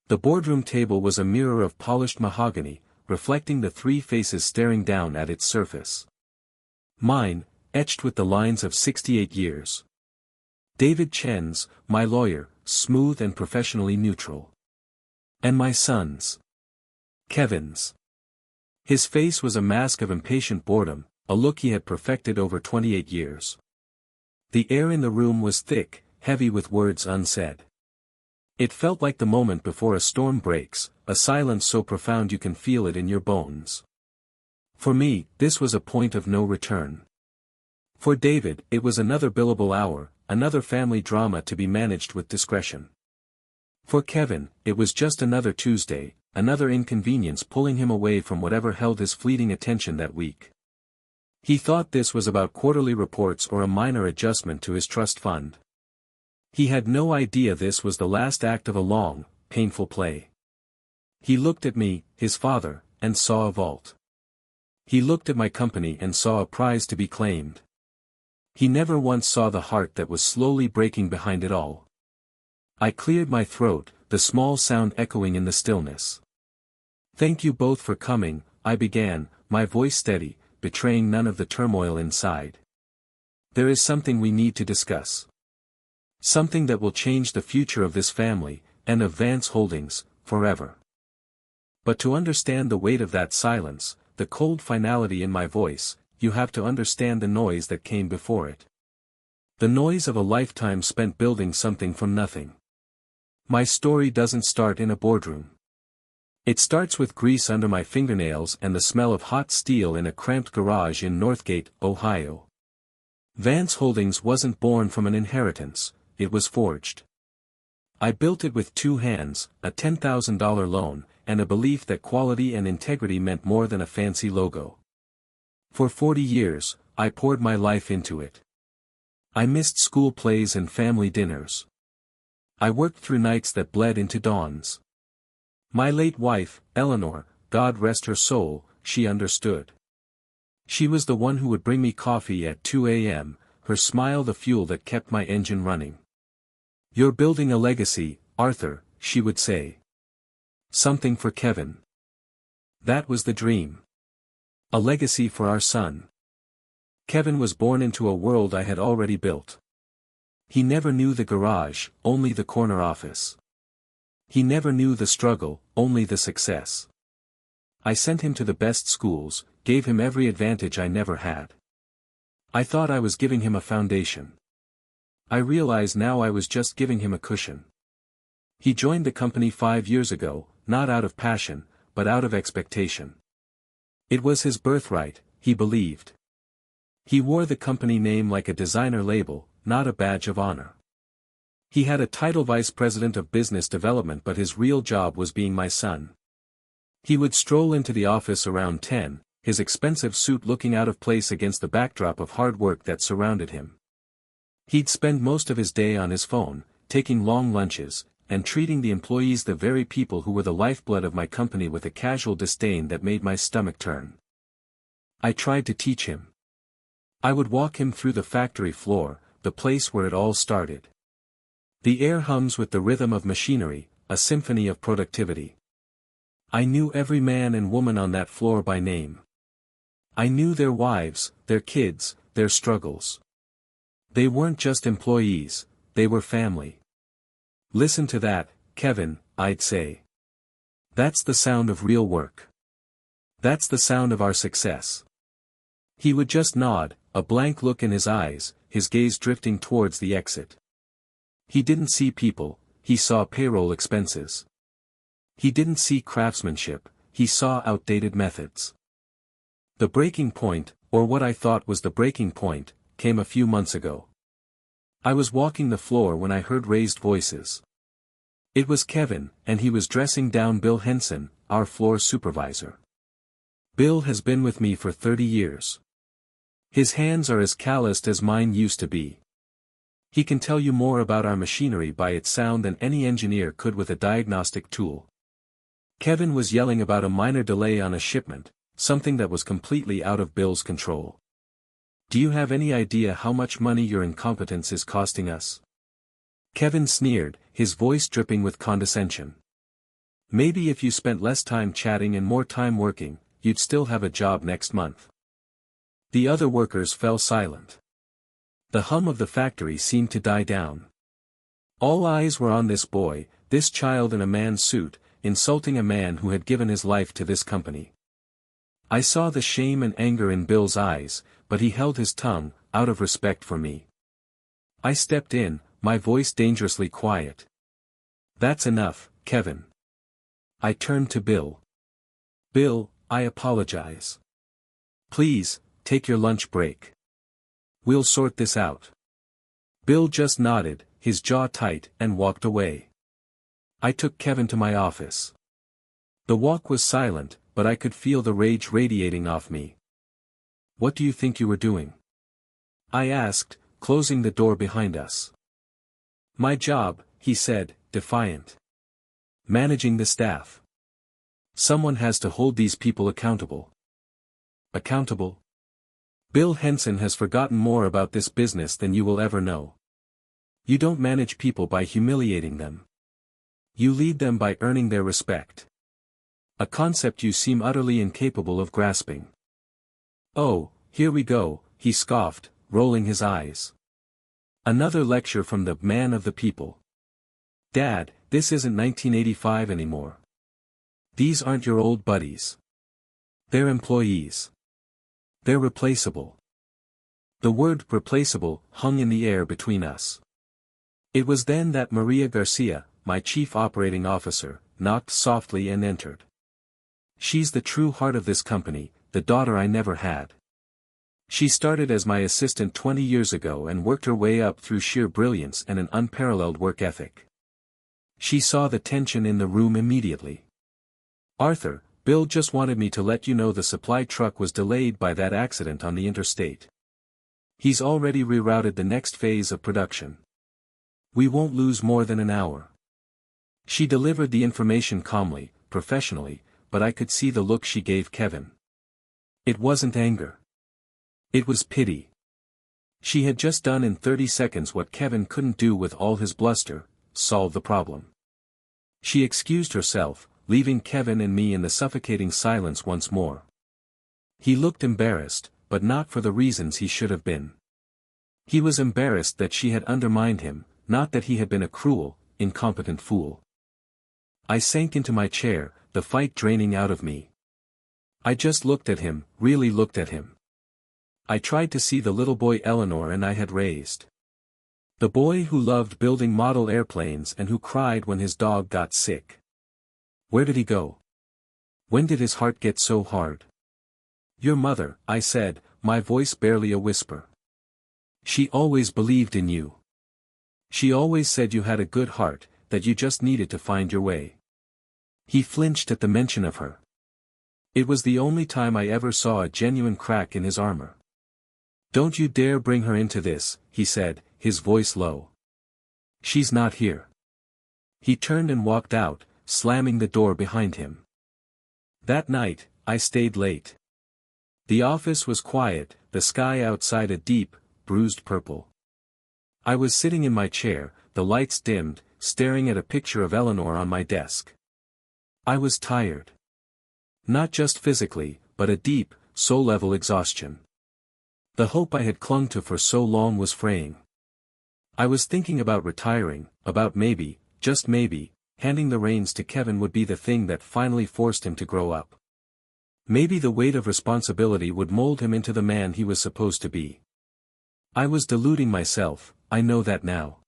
The boardroom table was a mirror of polished mahogany, reflecting the three faces staring down at its surface. Mine, etched with the lines of 68 years. David Chen's, my lawyer, smooth and professionally neutral. And my son's. Kevin's. His face was a mask of impatient boredom, a look he had perfected over 28 years. The air in the room was thick, heavy with words unsaid. It felt like the moment before a storm breaks, a silence so profound you can feel it in your bones. For me, this was a point of no return. For David, it was another billable hour, another family drama to be managed with discretion. For Kevin, it was just another Tuesday, another inconvenience pulling him away from whatever held his fleeting attention that week. He thought this was about quarterly reports or a minor adjustment to his trust fund. He had no idea this was the last act of a long, painful play. He looked at me, his father, and saw a vault. He looked at my company and saw a prize to be claimed. He never once saw the heart that was slowly breaking behind it all. I cleared my throat, the small sound echoing in the stillness. "Thank you both for coming," I began, my voice steady, betraying none of the turmoil inside. "There is something we need to discuss. Something that will change the future of this family, and of Vance Holdings, forever." But to understand the weight of that silence, the cold finality in my voice, you have to understand the noise that came before it. The noise of a lifetime spent building something from nothing. My story doesn't start in a boardroom. It starts with grease under my fingernails and the smell of hot steel in a cramped garage in Northgate, Ohio. Vance Holdings wasn't born from an inheritance, it was forged. I built it with 2 hands, a $10,000 loan, and a belief that quality and integrity meant more than a fancy logo. For 40 years, I poured my life into it. I missed school plays and family dinners. I worked through nights that bled into dawns. My late wife, Eleanor, God rest her soul, she understood. She was the one who would bring me coffee at 2 a.m., her smile the fuel that kept my engine running. "You're building a legacy, Arthur," she would say. "Something for Kevin." That was the dream. A legacy for our son. Kevin was born into a world I had already built. He never knew the garage, only the corner office. He never knew the struggle, only the success. I sent him to the best schools, gave him every advantage I never had. I thought I was giving him a foundation. I realize now I was just giving him a cushion. He joined the company 5 years ago, not out of passion, but out of expectation. It was his birthright, he believed. He wore the company name like a designer label, not a badge of honor. He had a title vice president of business development, but his real job was being my son. He would stroll into the office around 10, his expensive suit looking out of place against the backdrop of hard work that surrounded him. He'd spend most of his day on his phone, taking long lunches, and treating the employees, the very people who were the lifeblood of my company, with a casual disdain that made my stomach turn. I tried to teach him. I would walk him through the factory floor, the place where it all started. The air hums with the rhythm of machinery, a symphony of productivity. I knew every man and woman on that floor by name. I knew their wives, their kids, their struggles. They weren't just employees, they were family. "Listen to that, Kevin," I'd say. "That's the sound of real work. That's the sound of our success." He would just nod, a blank look in his eyes, his gaze drifting towards the exit. He didn't see people, he saw payroll expenses. He didn't see craftsmanship, he saw outdated methods. The breaking point, or what I thought was the breaking point, came a few months ago. I was walking the floor when I heard raised voices. It was Kevin, and he was dressing down Bill Henson, our floor supervisor. Bill has been with me for 30 years. His hands are as calloused as mine used to be. He can tell you more about our machinery by its sound than any engineer could with a diagnostic tool. Kevin was yelling about a minor delay on a shipment, something that was completely out of Bill's control. "Do you have any idea how much money your incompetence is costing us?" Kevin sneered, his voice dripping with condescension. Maybe if you spent less time chatting and more time working, you'd still have a job next month. The other workers fell silent. The hum of the factory seemed to die down. All eyes were on this boy, this child in a man's suit, insulting a man who had given his life to this company. I saw the shame and anger in Bill's eyes, but he held his tongue, out of respect for me. I stepped in, my voice dangerously quiet. "That's enough, Kevin." I turned to Bill. "Bill, I apologize. Please, take your lunch break. We'll sort this out." Bill just nodded, his jaw tight, and walked away. I took Kevin to my office. The walk was silent, but I could feel the rage radiating off me. "What do you think you were doing?" I asked, closing the door behind us. "My job," he said, defiant. "Managing the staff. Someone has to hold these people accountable." "Accountable?" "Bill Henson has forgotten more about this business than you will ever know. You don't manage people by humiliating them. You lead them by earning their respect. A concept you seem utterly incapable of grasping." "Oh, here we go," he scoffed, rolling his eyes. "Another lecture from the man of the people. Dad, this isn't 1985 anymore. These aren't your old buddies. They're employees. They're replaceable." The word replaceable hung in the air between us. It was then that Maria Garcia, my chief operating officer, knocked softly and entered. She's the true heart of this company, the daughter I never had. She started as my assistant 20 years ago and worked her way up through sheer brilliance and an unparalleled work ethic. She saw the tension in the room immediately. "Arthur, Bill just wanted me to let you know the supply truck was delayed by that accident on the interstate. He's already rerouted the next phase of production. We won't lose more than an hour." She delivered the information calmly, professionally, but I could see the look she gave Kevin. It wasn't anger. It was pity. She had just done in 30 seconds what Kevin couldn't do with all his bluster: solve the problem. She excused herself, leaving Kevin and me in the suffocating silence once more. He looked embarrassed, but not for the reasons he should have been. He was embarrassed that she had undermined him, not that he had been a cruel, incompetent fool. I sank into my chair, the fight draining out of me. I just looked at him, really looked at him. I tried to see the little boy Eleanor and I had raised. The boy who loved building model airplanes and who cried when his dog got sick. Where did he go? When did his heart get so hard? "Your mother," I said, my voice barely a whisper. "She always believed in you. She always said you had a good heart, that you just needed to find your way." He flinched at the mention of her. It was the only time I ever saw a genuine crack in his armor. "Don't you dare bring her into this," he said, his voice low. "She's not here." He turned and walked out, slamming the door behind him. That night, I stayed late. The office was quiet, the sky outside a deep, bruised purple. I was sitting in my chair, the lights dimmed, staring at a picture of Eleanor on my desk. I was tired. Not just physically, but a deep, soul-level exhaustion. The hope I had clung to for so long was fraying. I was thinking about retiring, about maybe, just maybe, handing the reins to Kevin would be the thing that finally forced him to grow up. Maybe the weight of responsibility would mold him into the man he was supposed to be. I was deluding myself, I know that now.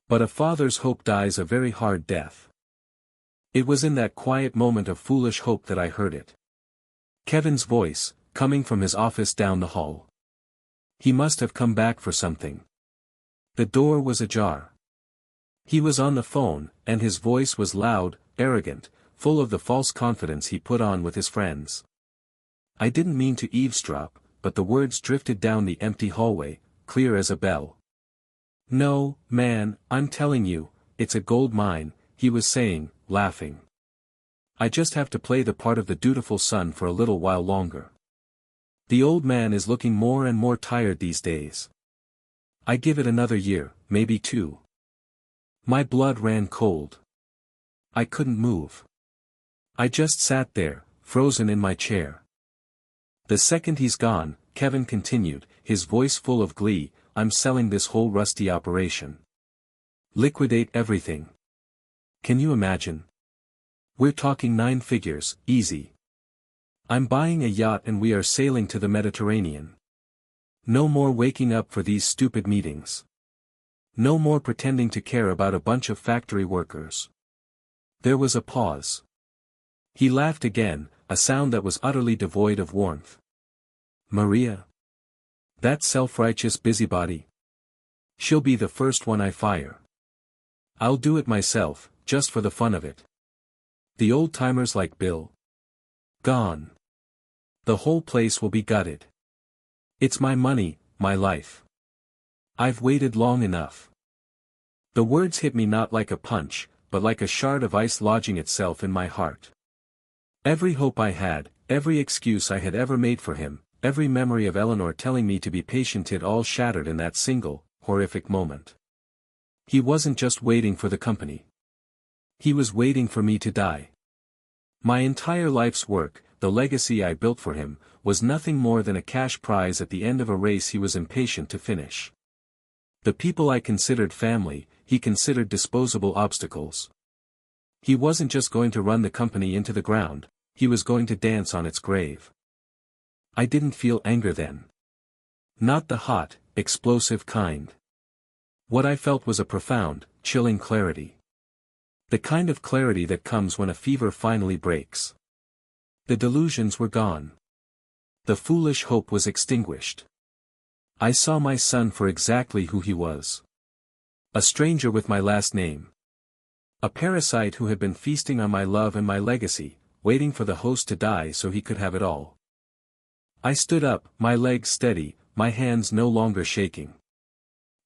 But a father's hope dies a very hard death. It was in that quiet moment of foolish hope that I heard it. Kevin's voice, coming from his office down the hall. He must have come back for something. The door was ajar. He was on the phone, and his voice was loud, arrogant, full of the false confidence he put on with his friends. I didn't mean to eavesdrop, but the words drifted down the empty hallway, clear as a bell. "No, man, I'm telling you, it's a gold mine," he was saying, laughing. "I just have to play the part of the dutiful son for a little while longer. The old man is looking more and more tired these days. I give it another year, maybe two." My blood ran cold. I couldn't move. I just sat there, frozen in my chair. The second he's gone, Kevin continued, his voice full of glee, I'm selling this whole rusty operation. Liquidate everything. Can you imagine? We're talking 9 figures, easy. I'm buying a yacht and we are sailing to the Mediterranean. No more waking up for these stupid meetings. No more pretending to care about a bunch of factory workers. There was a pause. He laughed again, a sound that was utterly devoid of warmth. Maria? That self-righteous busybody? She'll be the first one I fire. I'll do it myself, just for the fun of it. The old-timers like Bill? Gone. The whole place will be gutted. It's my money, my life. I've waited long enough. The words hit me not like a punch, but like a shard of ice lodging itself in my heart. Every hope I had, every excuse I had ever made for him, every memory of Eleanor telling me to be patient, it all shattered in that single, horrific moment. He wasn't just waiting for the company. He was waiting for me to die. My entire life's work, the legacy I built for him, was nothing more than a cash prize at the end of a race he was impatient to finish. The people I considered family, he considered disposable obstacles. He wasn't just going to run the company into the ground, he was going to dance on its grave. I didn't feel anger then. Not the hot, explosive kind. What I felt was a profound, chilling clarity. The kind of clarity that comes when a fever finally breaks. The delusions were gone. The foolish hope was extinguished. I saw my son for exactly who he was. A stranger with my last name. A parasite who had been feasting on my love and my legacy, waiting for the host to die so he could have it all. I stood up, my legs steady, my hands no longer shaking.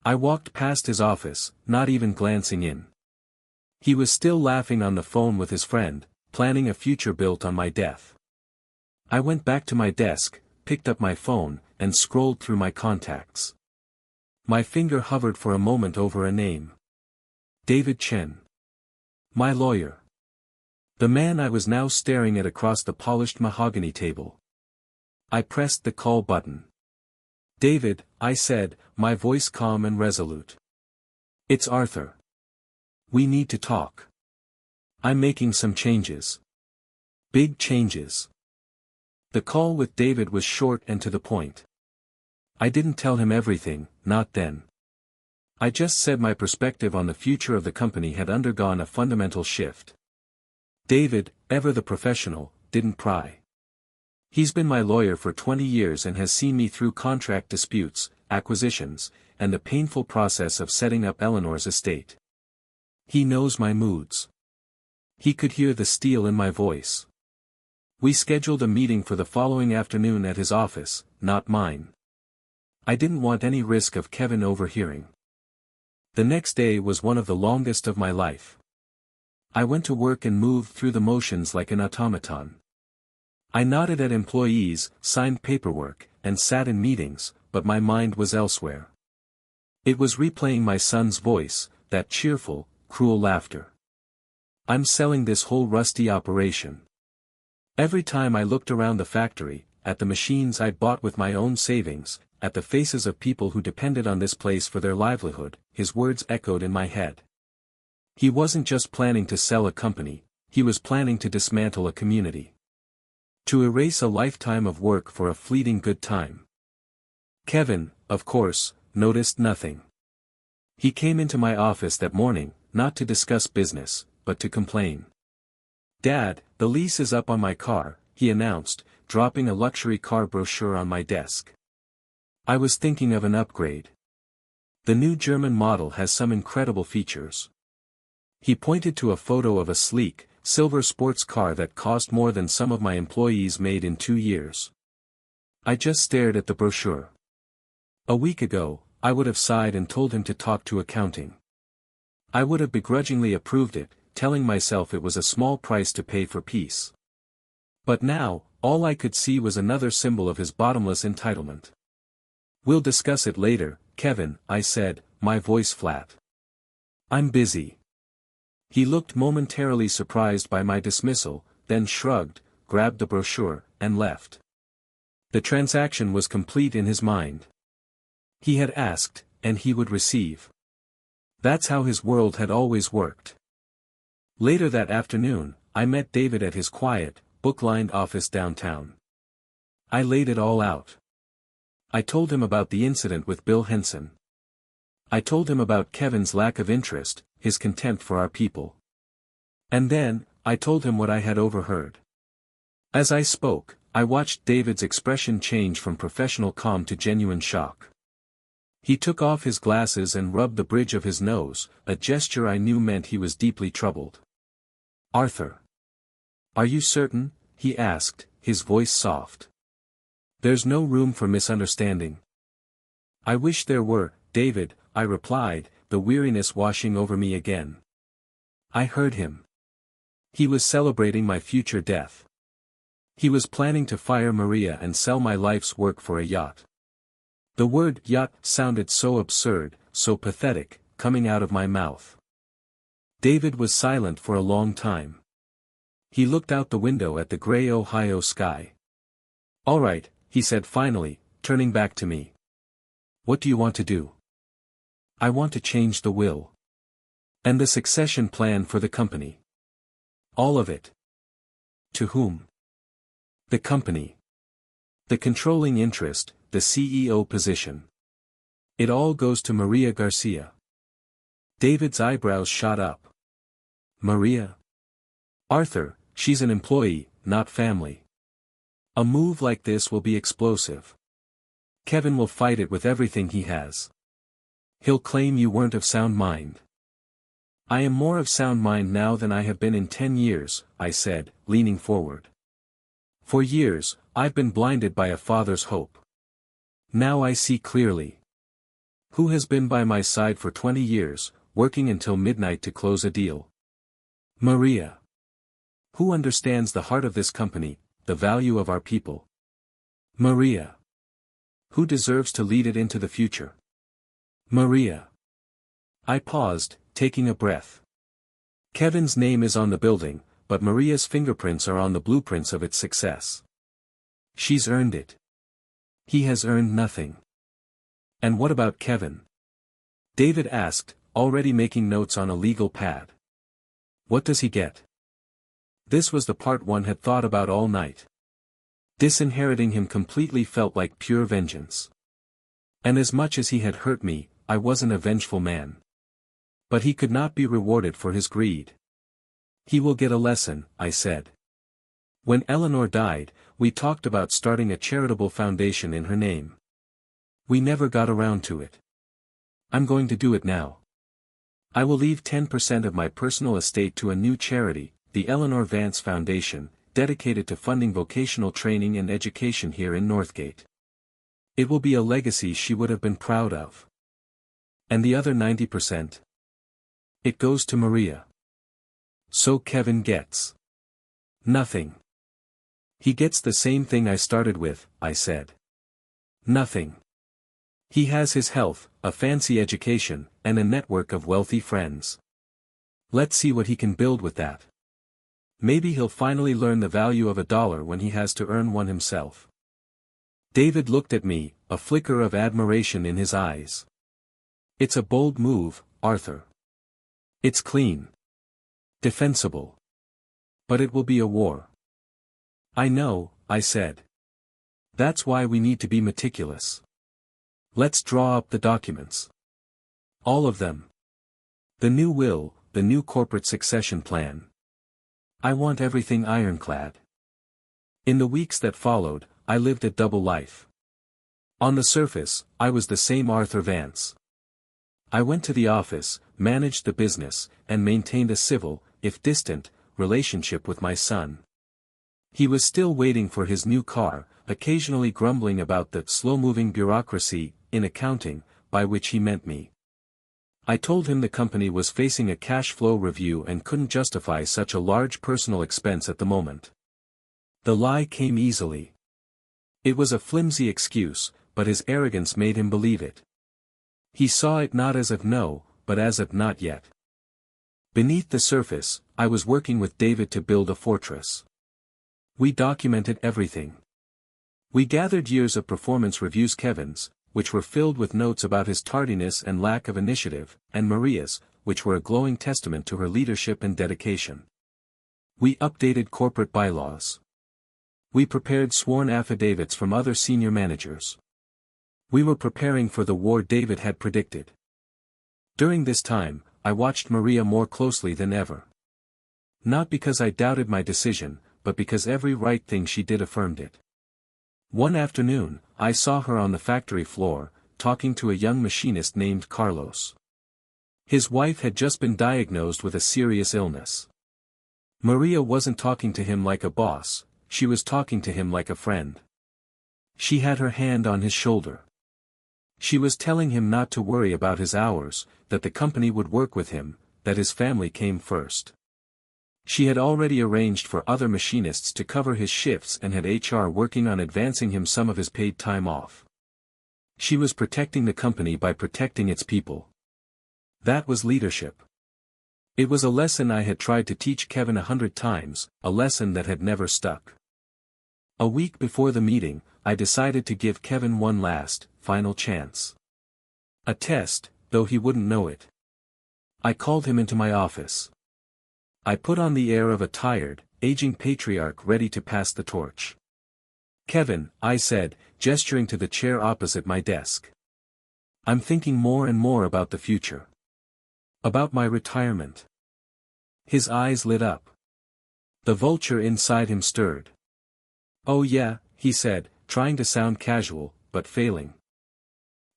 I walked past his office, not even glancing in. He was still laughing on the phone with his friend, planning a future built on my death. I went back to my desk, picked up my phone, and scrolled through my contacts. My finger hovered for a moment over a name. David Chen. My lawyer. The man I was now staring at across the polished mahogany table. I pressed the call button. David, I said, my voice calm and resolute. It's Arthur. We need to talk. I'm making some changes. Big changes. The call with David was short and to the point. I didn't tell him everything, not then. I just said my perspective on the future of the company had undergone a fundamental shift. David, ever the professional, didn't pry. He's been my lawyer for 20 years and has seen me through contract disputes, acquisitions, and the painful process of setting up Eleanor's estate. He knows my moods. He could hear the steel in my voice. We scheduled a meeting for the following afternoon at his office, not mine. I didn't want any risk of Kevin overhearing. The next day was one of the longest of my life. I went to work and moved through the motions like an automaton. I nodded at employees, signed paperwork, and sat in meetings, but my mind was elsewhere. It was replaying my son's voice, that cheerful, cruel laughter. I'm selling this whole rusty operation. Every time I looked around the factory, at the machines I'd bought with my own savings, at the faces of people who depended on this place for their livelihood, his words echoed in my head. He wasn't just planning to sell a company, he was planning to dismantle a community. To erase a lifetime of work for a fleeting good time. Kevin, of course, noticed nothing. He came into my office that morning, not to discuss business, but to complain. Dad, the lease is up on my car, he announced, dropping a luxury car brochure on my desk. I was thinking of an upgrade. The new German model has some incredible features. He pointed to a photo of a sleek, silver sports car that cost more than some of my employees made in 2 years. I just stared at the brochure. A week ago, I would have sighed and told him to talk to accounting. I would have begrudgingly approved it, telling myself it was a small price to pay for peace. But now, all I could see was another symbol of his bottomless entitlement. We'll discuss it later, Kevin, I said, my voice flat. I'm busy. He looked momentarily surprised by my dismissal, then shrugged, grabbed the brochure, and left. The transaction was complete in his mind. He had asked, and he would receive. That's how his world had always worked. Later that afternoon, I met David at his quiet, book-lined office downtown. I laid it all out. I told him about the incident with Bill Henson. I told him about Kevin's lack of interest, his contempt for our people. And then, I told him what I had overheard. As I spoke, I watched David's expression change from professional calm to genuine shock. He took off his glasses and rubbed the bridge of his nose, a gesture I knew meant he was deeply troubled. "Arthur. Are you certain?" he asked, his voice soft. "There's no room for misunderstanding." "I wish there were, David," I replied, the weariness washing over me again. I heard him. He was celebrating my future death. He was planning to fire Maria and sell my life's work for a yacht. The word yacht sounded so absurd, so pathetic, coming out of my mouth. David was silent for a long time. He looked out the window at the gray Ohio sky. "All right," he said finally, turning back to me. "What do you want to do?" "I want to change the will. And the succession plan for the company. All of it." "To whom?" "The company. The controlling interest, the CEO position. It all goes to Maria Garcia." David's eyebrows shot up. "Maria? Arthur, she's an employee, not family. A move like this will be explosive. Kevin will fight it with everything he has. He'll claim you weren't of sound mind." "I am more of sound mind now than I have been in 10 years, I said, leaning forward. "For years, I've been blinded by a father's hope. Now I see clearly. Who has been by my side for 20 years, working until midnight to close a deal? Maria. Who understands the heart of this company, the value of our people? Maria. Who deserves to lead it into the future? Maria." I paused, taking a breath. Kevin's name is on the building, but Maria's fingerprints are on the blueprints of its success. She's earned it. He has earned nothing. "And what about Kevin?" David asked, already making notes on a legal pad. "What does he get?" This was the part one had thought about all night. Disinheriting him completely felt like pure vengeance. And as much as he had hurt me, I wasn't a vengeful man. But he could not be rewarded for his greed. "He will get a lesson," I said. "When Eleanor died, we talked about starting a charitable foundation in her name. We never got around to it. I'm going to do it now. I will leave 10% of my personal estate to a new charity, the Eleanor Vance Foundation, dedicated to funding vocational training and education here in Northgate. It will be a legacy she would have been proud of. And the other 90%? It goes to Maria. So Kevin gets nothing. He gets the same thing I started with," I said. "Nothing. He has his health, a fancy education, and a network of wealthy friends. Let's see what he can build with that. Maybe he'll finally learn the value of a dollar when he has to earn one himself." David looked at me, a flicker of admiration in his eyes. "It's a bold move, Arthur. It's clean. Defensible. But it will be a war." "I know," I said. "That's why we need to be meticulous. Let's draw up the documents. All of them. The new will, the new corporate succession plan. I want everything ironclad." In the weeks that followed, I lived a double life. On the surface, I was the same Arthur Vance. I went to the office, managed the business, and maintained a civil, if distant, relationship with my son. He was still waiting for his new car, occasionally grumbling about the slow-moving bureaucracy, in accounting, by which he meant me. I told him the company was facing a cash flow review and couldn't justify such a large personal expense at the moment. The lie came easily. It was a flimsy excuse, but his arrogance made him believe it. He saw it not as of no, but as of not yet. Beneath the surface, I was working with David to build a fortress. We documented everything. We gathered years of performance reviews, Kevin's, which were filled with notes about his tardiness and lack of initiative, and Maria's, which were a glowing testament to her leadership and dedication. We updated corporate bylaws. We prepared sworn affidavits from other senior managers. We were preparing for the war David had predicted. During this time, I watched Maria more closely than ever. Not because I doubted my decision, but because every right thing she did affirmed it. One afternoon, I saw her on the factory floor, talking to a young machinist named Carlos. His wife had just been diagnosed with a serious illness. Maria wasn't talking to him like a boss, she was talking to him like a friend. She had her hand on his shoulder. She was telling him not to worry about his hours, that the company would work with him, that his family came first. She had already arranged for other machinists to cover his shifts and had HR working on advancing him some of his paid time off. She was protecting the company by protecting its people. That was leadership. It was a lesson I had tried to teach Kevin 100 times, a lesson that had never stuck. A week before the meeting, I decided to give Kevin one last, final chance. A test, though he wouldn't know it. I called him into my office. I put on the air of a tired, aging patriarch ready to pass the torch. "Kevin," I said, gesturing to the chair opposite my desk. "I'm thinking more and more about the future. About my retirement." His eyes lit up. The vulture inside him stirred. "Oh yeah," he said, trying to sound casual, but failing.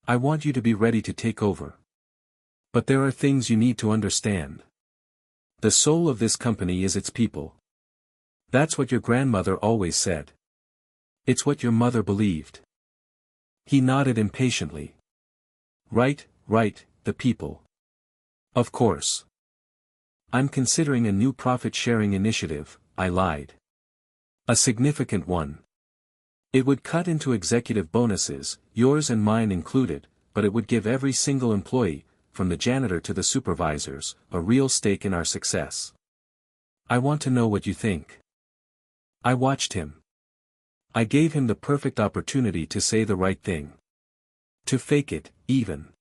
"I want you to be ready to take over. But there are things you need to understand. The soul of this company is its people. That's what your grandmother always said. It's what your mother believed." He nodded impatiently. Right, the people. Of course. "I'm considering a new profit-sharing initiative," I lied. "A significant one. It would cut into executive bonuses, yours and mine included, but it would give every single employee, from the janitor to the supervisors, a real stake in our success. I want to know what you think." I watched him. I gave him the perfect opportunity to say the right thing. To fake it, even.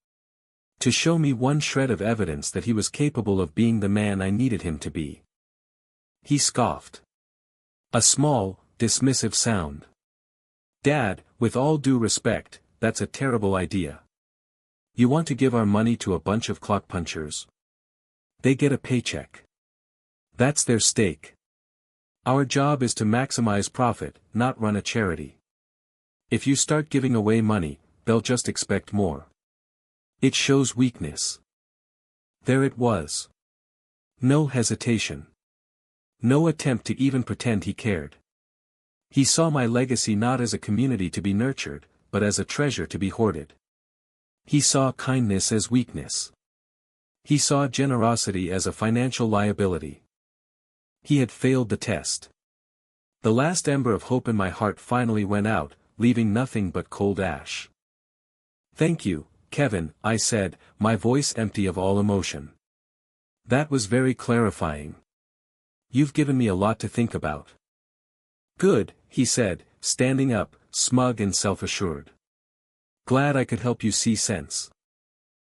To show me one shred of evidence that he was capable of being the man I needed him to be. He scoffed. A small, dismissive sound. "Dad, with all due respect, that's a terrible idea. You want to give our money to a bunch of clock punchers? They get a paycheck. That's their stake. Our job is to maximize profit, not run a charity. If you start giving away money, they'll just expect more. It shows weakness." There it was. No hesitation. No attempt to even pretend he cared. He saw my legacy not as a community to be nurtured, but as a treasure to be hoarded. He saw kindness as weakness. He saw generosity as a financial liability. He had failed the test. The last ember of hope in my heart finally went out, leaving nothing but cold ash. "Thank you, Kevin," I said, my voice empty of all emotion. "That was very clarifying. You've given me a lot to think about." "Good," he said, standing up, smug and self-assured. "Glad I could help you see sense."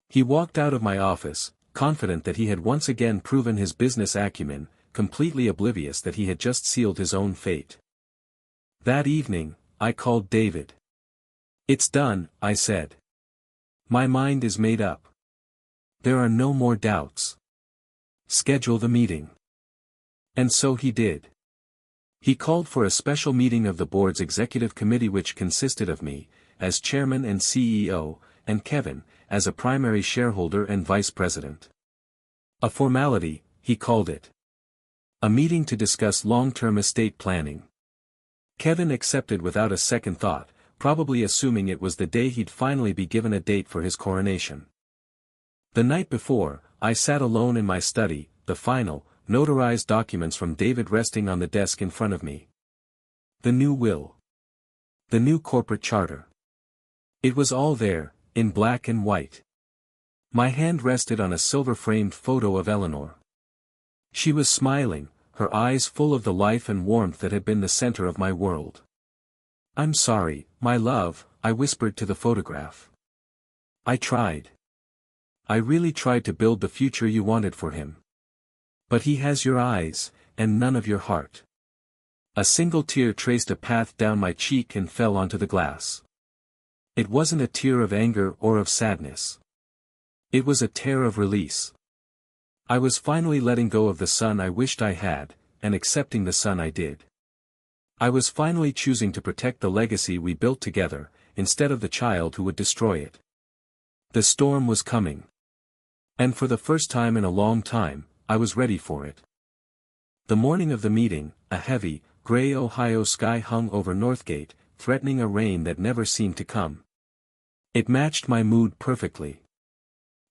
He walked out of my office, confident that he had once again proven his business acumen, completely oblivious that he had just sealed his own fate. That evening, I called David. "It's done," I said. "My mind is made up. There are no more doubts. Schedule the meeting." And so he did. He called for a special meeting of the board's executive committee, which consisted of me, as chairman and CEO, and Kevin, as a primary shareholder and vice president. A formality, he called it. A meeting to discuss long-term estate planning. Kevin accepted without a second thought, probably assuming it was the day he'd finally be given a date for his coronation. The night before, I sat alone in my study, the final, notarized documents from David resting on the desk in front of me. The new will. The new corporate charter. It was all there, in black and white. My hand rested on a silver-framed photo of Eleanor. She was smiling, her eyes full of the life and warmth that had been the center of my world. "I'm sorry, my love," I whispered to the photograph. "I tried. I really tried to build the future you wanted for him. But he has your eyes, and none of your heart." A single tear traced a path down my cheek and fell onto the glass. It wasn't a tear of anger or of sadness. It was a tear of release. I was finally letting go of the son I wished I had, and accepting the son I did. I was finally choosing to protect the legacy we built together, instead of the child who would destroy it. The storm was coming. And for the first time in a long time, I was ready for it. The morning of the meeting, a heavy, gray Ohio sky hung over Northgate, threatening a rain that never seemed to come. It matched my mood perfectly.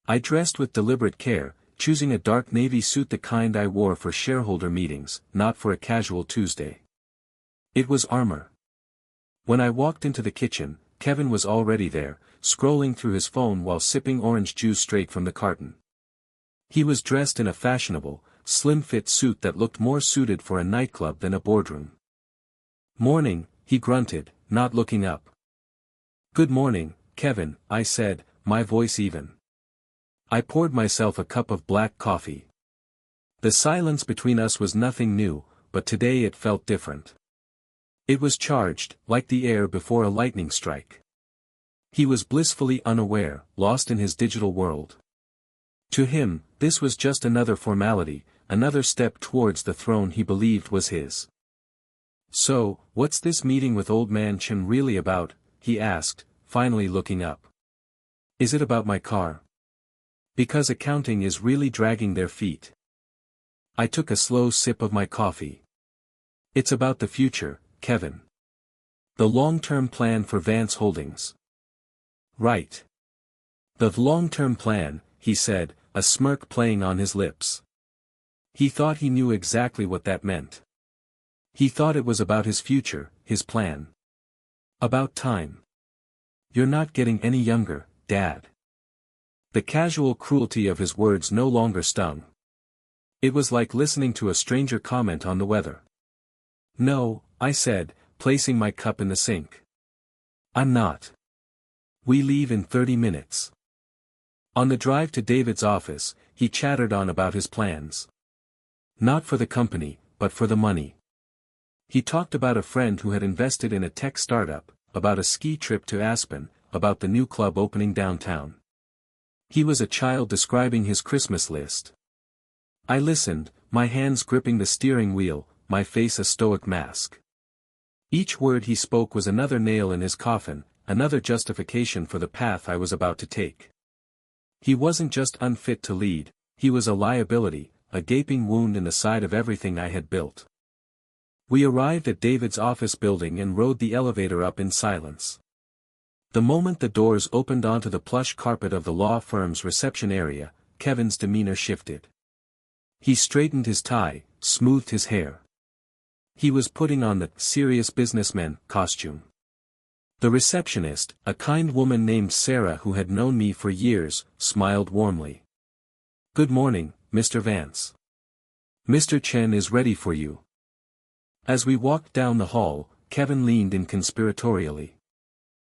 I dressed with deliberate care, choosing a dark navy suit, the kind I wore for shareholder meetings, not for a casual Tuesday. It was armor. When I walked into the kitchen, Kevin was already there, scrolling through his phone while sipping orange juice straight from the carton. He was dressed in a fashionable, slim-fit suit that looked more suited for a nightclub than a boardroom. "Morning," he grunted, not looking up. "Good morning, Kevin," I said, my voice even. I poured myself a cup of black coffee. The silence between us was nothing new, but today it felt different. It was charged, like the air before a lightning strike. He was blissfully unaware, lost in his digital world. To him, this was just another formality, another step towards the throne he believed was his. "So, what's this meeting with Old Man Chen really about?" he asked, finally looking up. "Is it about my car? Because accounting is really dragging their feet." I took a slow sip of my coffee. "It's about the future, Kevin. The long-term plan for Vance Holdings." "Right. The long-term plan," he said, a smirk playing on his lips. He thought he knew exactly what that meant. He thought it was about his future, his plan. About time. "You're not getting any younger, Dad." The casual cruelty of his words no longer stung. It was like listening to a stranger comment on the weather. "No," I said, placing my cup in the sink. "I'm not. We leave in 30 minutes. On the drive to David's office, he chattered on about his plans. Not for the company, but for the money. He talked about a friend who had invested in a tech startup, about a ski trip to Aspen, about the new club opening downtown. He was a child describing his Christmas list. I listened, my hands gripping the steering wheel, my face a stoic mask. Each word he spoke was another nail in his coffin, another justification for the path I was about to take. He wasn't just unfit to lead, he was a liability, a gaping wound in the side of everything I had built. We arrived at David's office building and rode the elevator up in silence. The moment the doors opened onto the plush carpet of the law firm's reception area, Kevin's demeanor shifted. He straightened his tie, smoothed his hair. He was putting on the serious businessman costume. The receptionist, a kind woman named Sarah who had known me for years, smiled warmly. "Good morning, Mr. Vance. Mr. Chen is ready for you." As we walked down the hall, Kevin leaned in conspiratorially.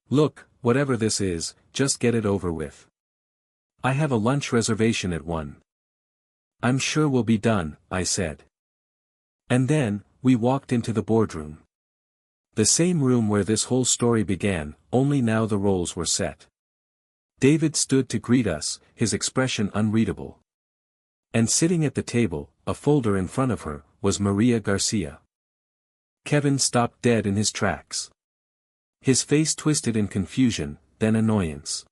"Look, whatever this is, just get it over with. I have a lunch reservation at 1. "I'm sure we'll be done," I said. And then, we walked into the boardroom. The same room where this whole story began, only now the roles were set. David stood to greet us, his expression unreadable. And sitting at the table, a folder in front of her, was Maria Garcia. Kevin stopped dead in his tracks. His face twisted in confusion, then annoyance.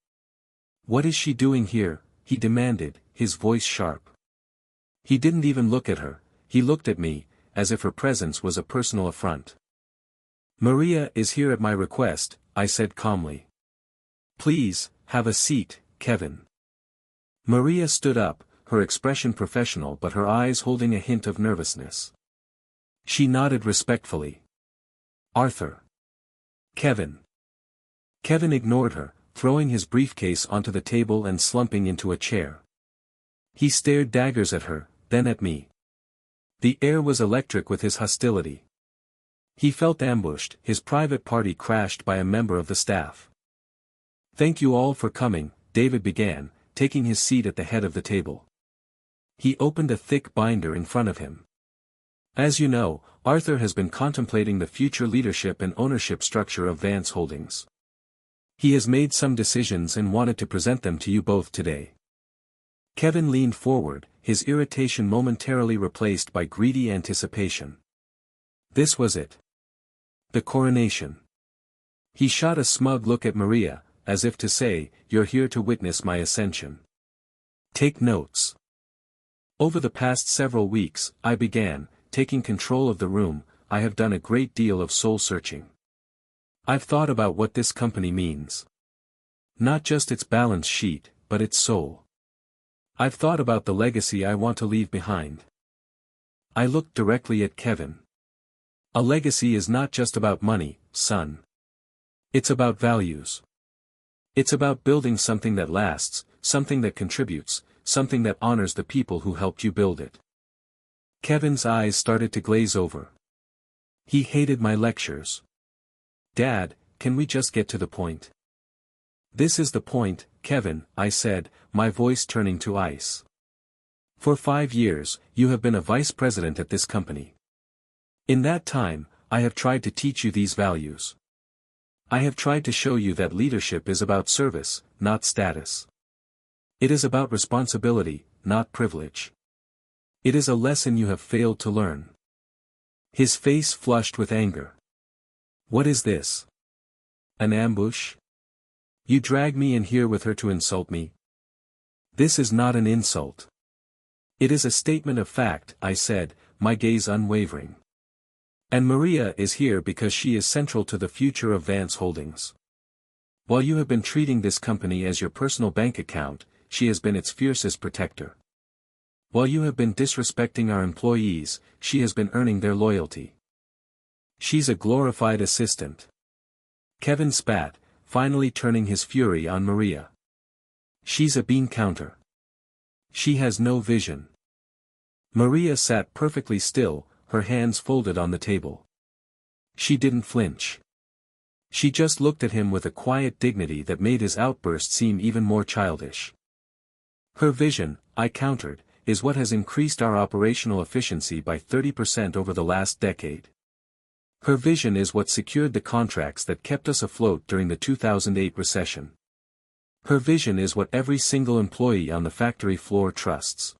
"What is she doing here?" he demanded, his voice sharp. He didn't even look at her, he looked at me, as if her presence was a personal affront. "Maria is here at my request," I said calmly. "Please, have a seat, Kevin." Maria stood up, her expression professional but her eyes holding a hint of nervousness. She nodded respectfully. "Arthur." "Kevin." Kevin ignored her, throwing his briefcase onto the table and slumping into a chair. He stared daggers at her, then at me. The air was electric with his hostility. He felt ambushed, his private party crashed by a member of the staff. "Thank you all for coming," David began, taking his seat at the head of the table. He opened a thick binder in front of him. "As you know, Arthur has been contemplating the future leadership and ownership structure of Vance Holdings. He has made some decisions and wanted to present them to you both today." Kevin leaned forward, his irritation momentarily replaced by greedy anticipation. This was it. The coronation. He shot a smug look at Maria, as if to say, "You're here to witness my ascension. Take notes." "Over the past several weeks," I began, taking control of the room, "I have done a great deal of soul-searching. I've thought about what this company means. Not just its balance sheet, but its soul. I've thought about the legacy I want to leave behind." I looked directly at Kevin. "A legacy is not just about money, son. It's about values. It's about building something that lasts, something that contributes, something that honors the people who helped you build it." Kevin's eyes started to glaze over. He hated my lectures. "Dad, can we just get to the point?" "This is the point, Kevin," I said, my voice turning to ice. "For 5 years, you have been a vice president at this company. In that time, I have tried to teach you these values. I have tried to show you that leadership is about service, not status. It is about responsibility, not privilege. It is a lesson you have failed to learn." His face flushed with anger. "What is this? An ambush? You drag me in here with her to insult me?" "This is not an insult. It is a statement of fact," I said, my gaze unwavering. "And Maria is here because she is central to the future of Vance Holdings. While you have been treating this company as your personal bank account, she has been its fiercest protector. While you have been disrespecting our employees, she has been earning their loyalty. She's a glorified assistant." Kevin spat, finally turning his fury on Maria. "She's a bean counter. She has no vision." Maria sat perfectly still, her hands folded on the table. She didn't flinch. She just looked at him with a quiet dignity that made his outburst seem even more childish. "Her vision," I countered, "is what has increased our operational efficiency by 30% over the last decade. Her vision is what secured the contracts that kept us afloat during the 2008 recession. Her vision is what every single employee on the factory floor trusts.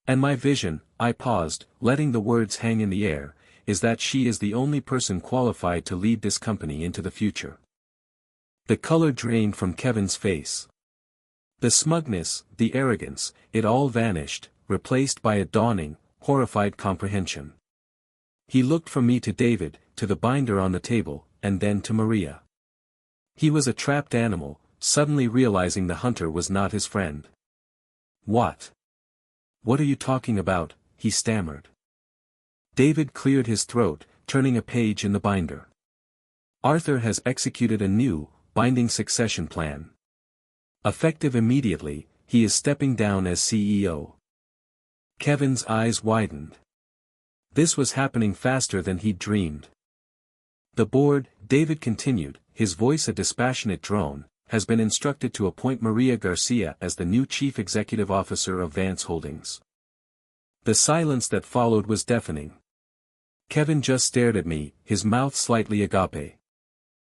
And my vision," I paused, letting the words hang in the air, "is that she is the only person qualified to lead this company into the future." The color drained from Kevin's face. The smugness, the arrogance, it all vanished, replaced by a dawning, horrified comprehension. He looked from me to David, to the binder on the table, and then to Maria. He was a trapped animal, suddenly realizing the hunter was not his friend. "What? What are you talking about?" he stammered. David cleared his throat, turning a page in the binder. "Arthur has executed a new, binding succession plan. Effective immediately, he is stepping down as CEO." Kevin's eyes widened. This was happening faster than he'd dreamed. "The board," David continued, his voice a dispassionate drone, "has been instructed to appoint Maria Garcia as the new Chief Executive Officer of Vance Holdings." The silence that followed was deafening. Kevin just stared at me, his mouth slightly agape.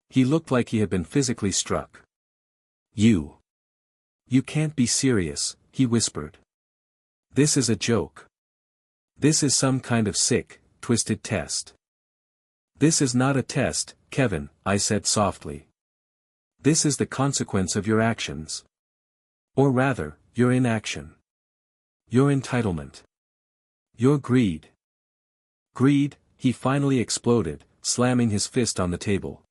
He looked like he had been physically struck. You can't be serious," he whispered. "This is a joke. This is some kind of sick, twisted test." "This is not a test, Kevin," I said softly. "This is the consequence of your actions. Or rather, your inaction. Your entitlement. Your greed." "Greed," he finally exploded, slamming his fist on the table.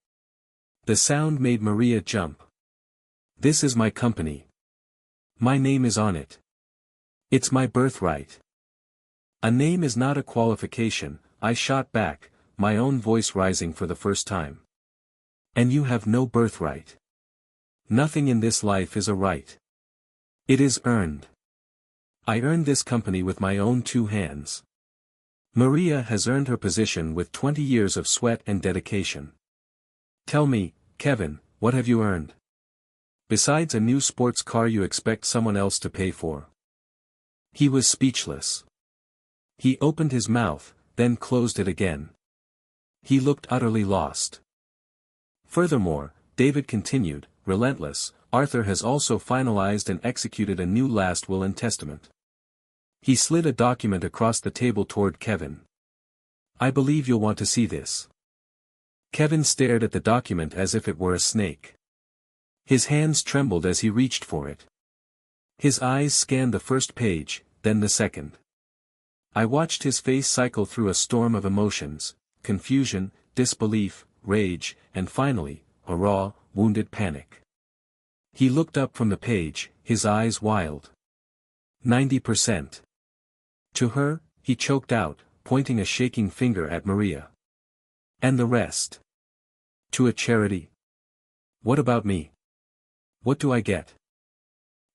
The sound made Maria jump. "This is my company. My name is on it. It's my birthright." "A name is not a qualification," I shot back, my own voice rising for the first time. "And you have no birthright. Nothing in this life is a right. It is earned. I earned this company with my own 2 hands. Maria has earned her position with 20 years of sweat and dedication. Tell me, Kevin, what have you earned? Besides a new sports car you expect someone else to pay for. He was speechless. He opened his mouth, then closed it again. He looked utterly lost. Furthermore, David continued, relentless, Arthur has also finalized and executed a new last will and testament. He slid a document across the table toward Kevin. I believe you'll want to see this. Kevin stared at the document as if it were a snake. His hands trembled as he reached for it. His eyes scanned the first page, then the second. I watched his face cycle through a storm of emotions, confusion, disbelief, rage, and finally, a raw, wounded panic. He looked up from the page, his eyes wild. 90%. To her, he choked out, pointing a shaking finger at Maria. And the rest? To a charity? What about me? What do I get?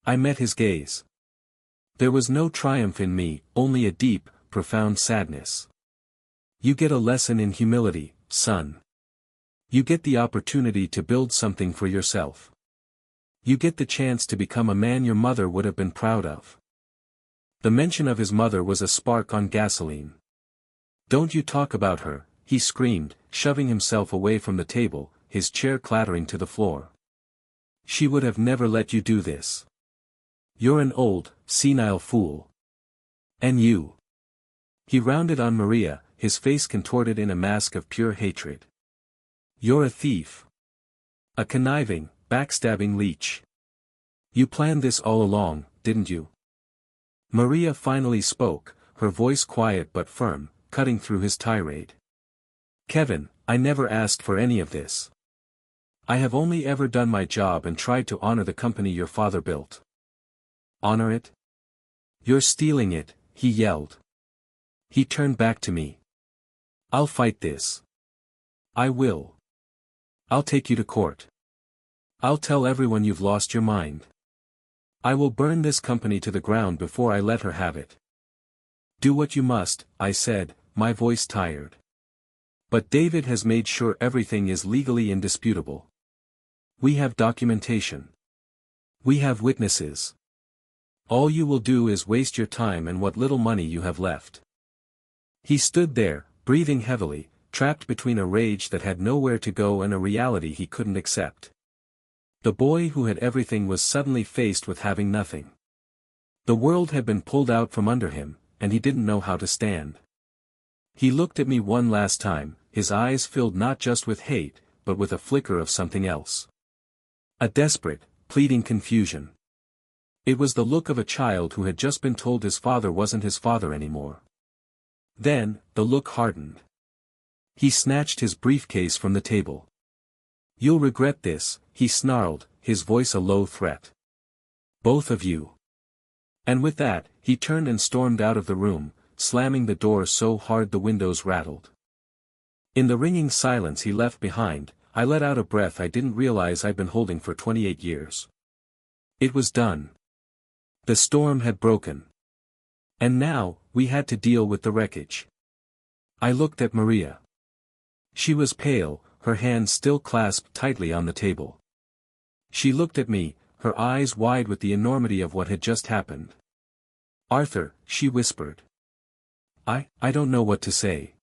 I met his gaze. There was no triumph in me, only a deep, profound sadness. You get a lesson in humility, son. You get the opportunity to build something for yourself. You get the chance to become a man your mother would have been proud of. The mention of his mother was a spark on gasoline. Don't you talk about her, he screamed, shoving himself away from the table, his chair clattering to the floor. She would have never let you do this. You're an old, senile fool. And you. He rounded on Maria, his face contorted in a mask of pure hatred. You're a thief. A conniving, backstabbing leech. You planned this all along, didn't you? Maria finally spoke, her voice quiet but firm, cutting through his tirade. Kevin, I never asked for any of this. I have only ever done my job and tried to honor the company your father built. Honor it? You're stealing it, he yelled. He turned back to me. I'll fight this. I will. I'll take you to court. I'll tell everyone you've lost your mind. I will burn this company to the ground before I let her have it. Do what you must, I said, my voice tired. But David has made sure everything is legally indisputable. We have documentation. We have witnesses. All you will do is waste your time and what little money you have left. He stood there, breathing heavily, trapped between a rage that had nowhere to go and a reality he couldn't accept. The boy who had everything was suddenly faced with having nothing. The world had been pulled out from under him, and he didn't know how to stand. He looked at me one last time, his eyes filled not just with hate, but with a flicker of something else. A desperate, pleading confusion. It was the look of a child who had just been told his father wasn't his father anymore. Then, the look hardened. He snatched his briefcase from the table. You'll regret this, he snarled, his voice a low threat. Both of you. And with that, he turned and stormed out of the room, slamming the door so hard the windows rattled. In the ringing silence he left behind, I let out a breath I didn't realize I'd been holding for 28 years. It was done. The storm had broken. And now, we had to deal with the wreckage. I looked at Maria. She was pale, her hands still clasped tightly on the table. She looked at me, her eyes wide with the enormity of what had just happened. Arthur, she whispered. I don't know what to say.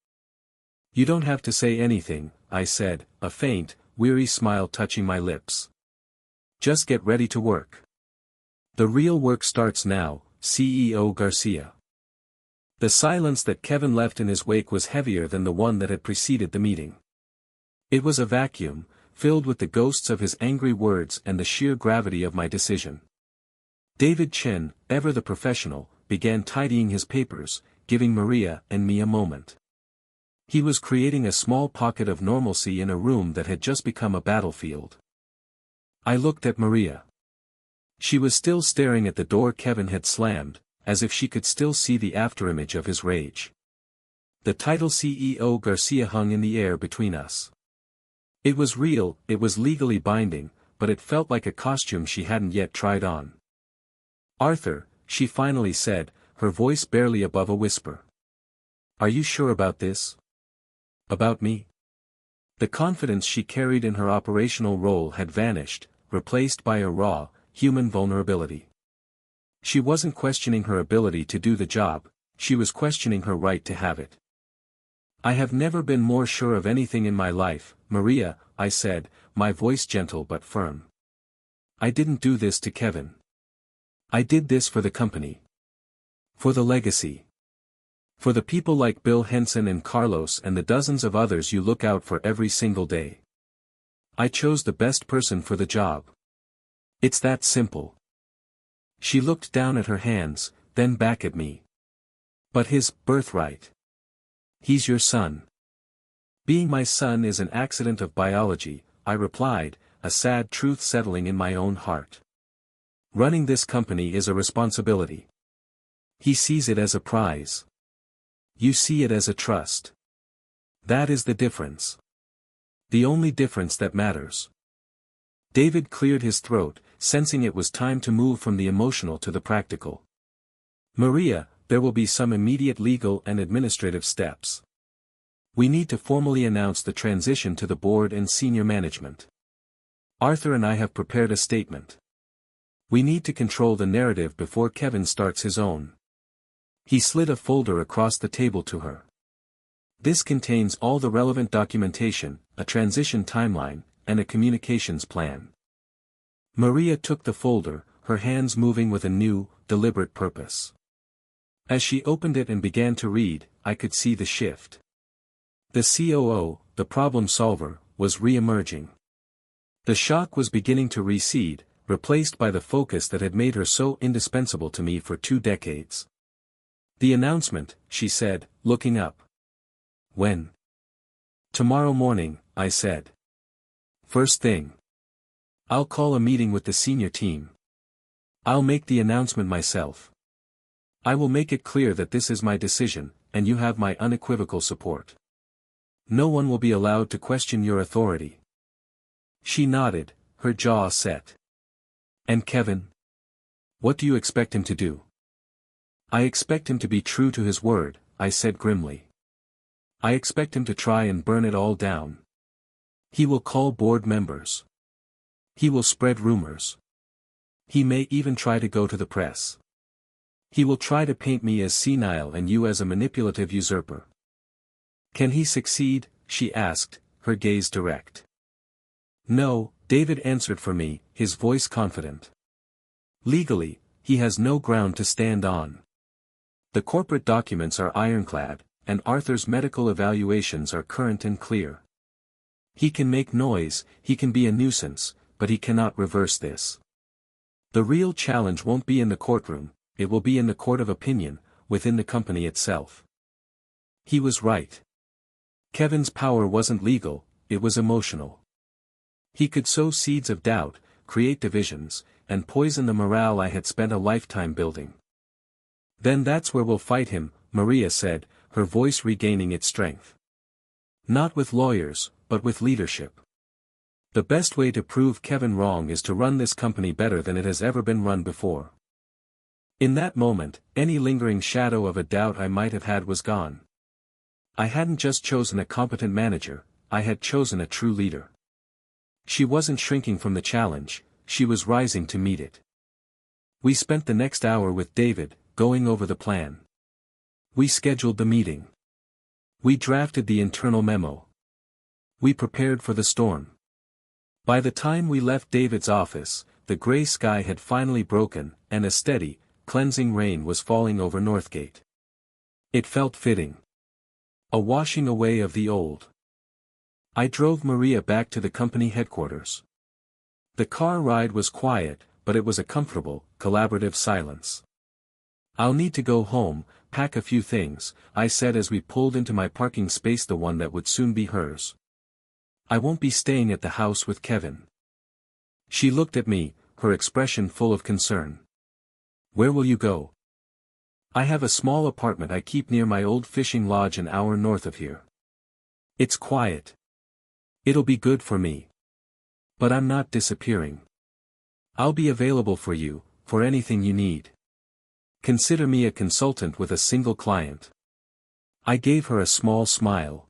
You don't have to say anything, I said, a faint, weary smile touching my lips. Just get ready to work. The real work starts now, CEO Garcia. The silence that Kevin left in his wake was heavier than the one that had preceded the meeting. It was a vacuum, filled with the ghosts of his angry words and the sheer gravity of my decision. David Chen, ever the professional, began tidying his papers, giving Maria and me a moment. He was creating a small pocket of normalcy in a room that had just become a battlefield. I looked at Maria. She was still staring at the door Kevin had slammed, as if she could still see the afterimage of his rage. The title CEO Garcia hung in the air between us. It was real, it was legally binding, but it felt like a costume she hadn't yet tried on. Arthur, she finally said, her voice barely above a whisper. Are you sure about this? About me? The confidence she carried in her operational role had vanished, replaced by a raw, human vulnerability. She wasn't questioning her ability to do the job, she was questioning her right to have it. I have never been more sure of anything in my life, Maria, I said, my voice gentle but firm. I didn't do this to Kevin. I did this for the company. For the legacy. For the people like Bill Henson and Carlos and the dozens of others you look out for every single day. I chose the best person for the job. It's that simple. She looked down at her hands, then back at me. But his birthright. He's your son. Being my son is an accident of biology, I replied, a sad truth settling in my own heart. Running this company is a responsibility. He sees it as a prize. You see it as a trust. That is the difference. The only difference that matters. David cleared his throat, sensing it was time to move from the emotional to the practical. Maria, there will be some immediate legal and administrative steps. We need to formally announce the transition to the board and senior management. Arthur and I have prepared a statement. We need to control the narrative before Kevin starts his own. He slid a folder across the table to her. This contains all the relevant documentation, a transition timeline, and a communications plan. Maria took the folder, her hands moving with a new, deliberate purpose. As she opened it and began to read, I could see the shift. The COO, the problem solver, was re-emerging. The shock was beginning to recede, replaced by the focus that had made her so indispensable to me for 2 decades. The announcement, she said, looking up. When? Tomorrow morning, I said. First thing. I'll call a meeting with the senior team. I'll make the announcement myself. I will make it clear that this is my decision, and you have my unequivocal support. No one will be allowed to question your authority. She nodded, her jaw set. And Kevin? What do you expect him to do? I expect him to be true to his word, I said grimly. I expect him to try and burn it all down. He will call board members. He will spread rumors. He may even try to go to the press. He will try to paint me as senile and you as a manipulative usurper. Can he succeed? She asked, her gaze direct. No, David answered for me, his voice confident. Legally, he has no ground to stand on. The corporate documents are ironclad, and Arthur's medical evaluations are current and clear. He can make noise, he can be a nuisance, but he cannot reverse this. The real challenge won't be in the courtroom, it will be in the court of opinion, within the company itself. He was right. Kevin's power wasn't legal, it was emotional. He could sow seeds of doubt, create divisions, and poison the morale I had spent a lifetime building. Then that's where we'll fight him, Maria said, her voice regaining its strength. Not with lawyers, but with leadership. The best way to prove Kevin wrong is to run this company better than it has ever been run before. In that moment, any lingering shadow of a doubt I might have had was gone. I hadn't just chosen a competent manager, I had chosen a true leader. She wasn't shrinking from the challenge, she was rising to meet it. We spent the next hour with David, going over the plan. We scheduled the meeting. We drafted the internal memo. We prepared for the storm. By the time we left David's office, the gray sky had finally broken, and a steady, cleansing rain was falling over Northgate. It felt fitting. A washing away of the old. I drove Maria back to the company headquarters. The car ride was quiet, but it was a comfortable, collaborative silence. I'll need to go home, pack a few things, I said as we pulled into my parking space, the one that would soon be hers. I won't be staying at the house with Kevin. She looked at me, her expression full of concern. Where will you go? I have a small apartment I keep near my old fishing lodge an hour north of here. It's quiet. It'll be good for me. But I'm not disappearing. I'll be available for you, for anything you need. Consider me a consultant with a single client. I gave her a small smile.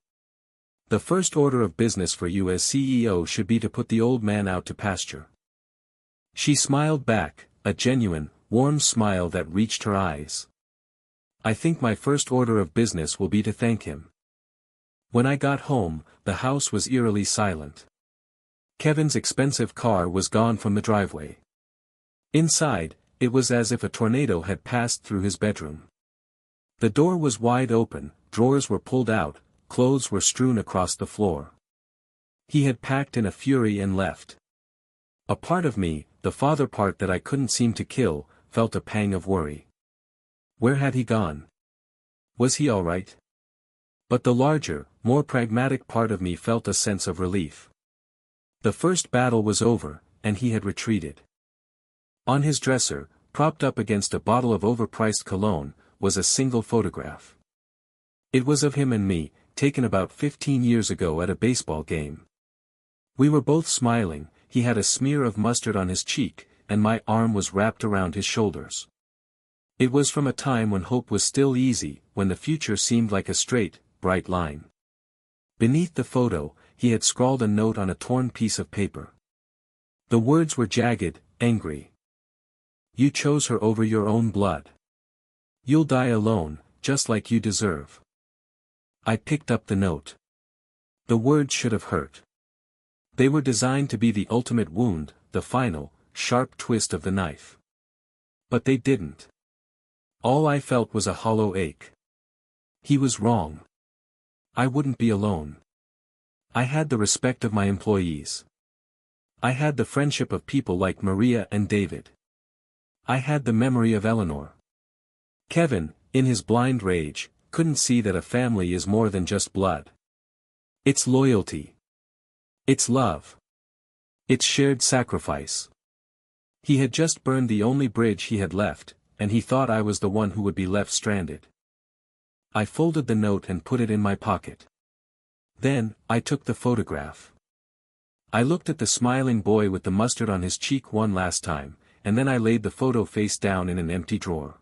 The first order of business for you as CEO should be to put the old man out to pasture. She smiled back, a genuine, warm smile that reached her eyes. I think my first order of business will be to thank him. When I got home, the house was eerily silent. Kevin's expensive car was gone from the driveway. Inside, it was as if a tornado had passed through his bedroom. The door was wide open, drawers were pulled out, clothes were strewn across the floor. He had packed in a fury and left. A part of me, the father part that I couldn't seem to kill, felt a pang of worry. Where had he gone? Was he all right? But the larger, more pragmatic part of me felt a sense of relief. The first battle was over, and he had retreated. On his dresser, propped up against a bottle of overpriced cologne, was a single photograph. It was of him and me, taken about 15 years ago at a baseball game. We were both smiling, he had a smear of mustard on his cheek, and my arm was wrapped around his shoulders. It was from a time when hope was still easy, when the future seemed like a straight, bright line. Beneath the photo, he had scrawled a note on a torn piece of paper. The words were jagged, angry. You chose her over your own blood. You'll die alone, just like you deserve. I picked up the note. The words should have hurt. They were designed to be the ultimate wound, the final, sharp twist of the knife. But they didn't. All I felt was a hollow ache. He was wrong. I wouldn't be alone. I had the respect of my employees. I had the friendship of people like Maria and David. I had the memory of Eleanor. Kevin, in his blind rage, couldn't see that a family is more than just blood. It's loyalty. It's love. It's shared sacrifice. He had just burned the only bridge he had left, and he thought I was the one who would be left stranded. I folded the note and put it in my pocket. Then, I took the photograph. I looked at the smiling boy with the mustard on his cheek one last time, and then I laid the photo face down in an empty drawer.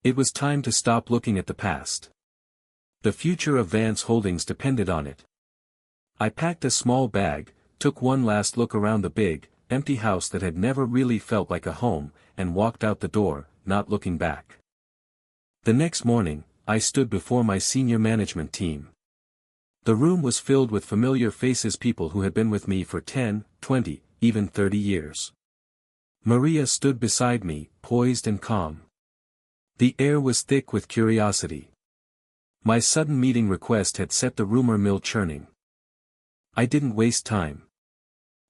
It was time to stop looking at the past. The future of Vance Holdings depended on it. I packed a small bag, took one last look around the big, empty house that had never really felt like a home, and walked out the door, not looking back. The next morning, I stood before my senior management team. The room was filled with familiar faces, people who had been with me for 10, 20, even 30 years. Maria stood beside me, poised and calm. The air was thick with curiosity. My sudden meeting request had set the rumor mill churning. I didn't waste time.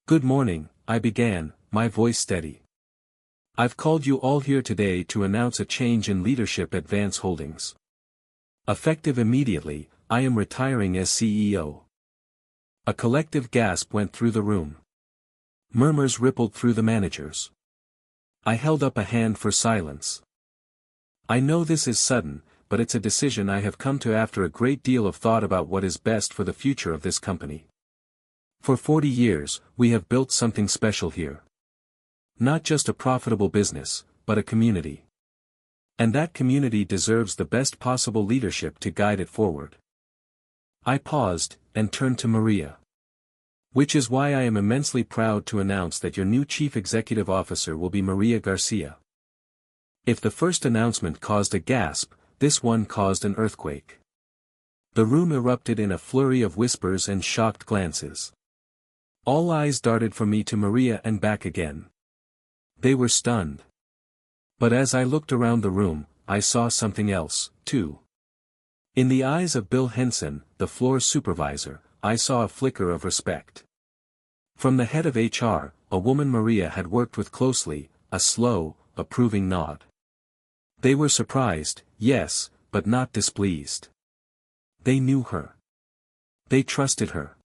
Good morning, I began, my voice steady. I've called you all here today to announce a change in leadership at Vance Holdings. Effective immediately, I am retiring as CEO. A collective gasp went through the room. Murmurs rippled through the managers. I held up a hand for silence. I know this is sudden, but it's a decision I have come to after a great deal of thought about what is best for the future of this company. For 40 years, we have built something special here. Not just a profitable business, but a community. And that community deserves the best possible leadership to guide it forward. I paused, and turned to Maria. Which is why I am immensely proud to announce that your new Chief Executive Officer will be Maria Garcia. If the first announcement caused a gasp, this one caused an earthquake. The room erupted in a flurry of whispers and shocked glances. All eyes darted from me to Maria and back again. They were stunned. But as I looked around the room, I saw something else, too. In the eyes of Bill Henson, the floor supervisor, I saw a flicker of respect. From the head of HR, a woman Maria had worked with closely, a slow, approving nod. They were surprised, yes, but not displeased. They knew her. They trusted her.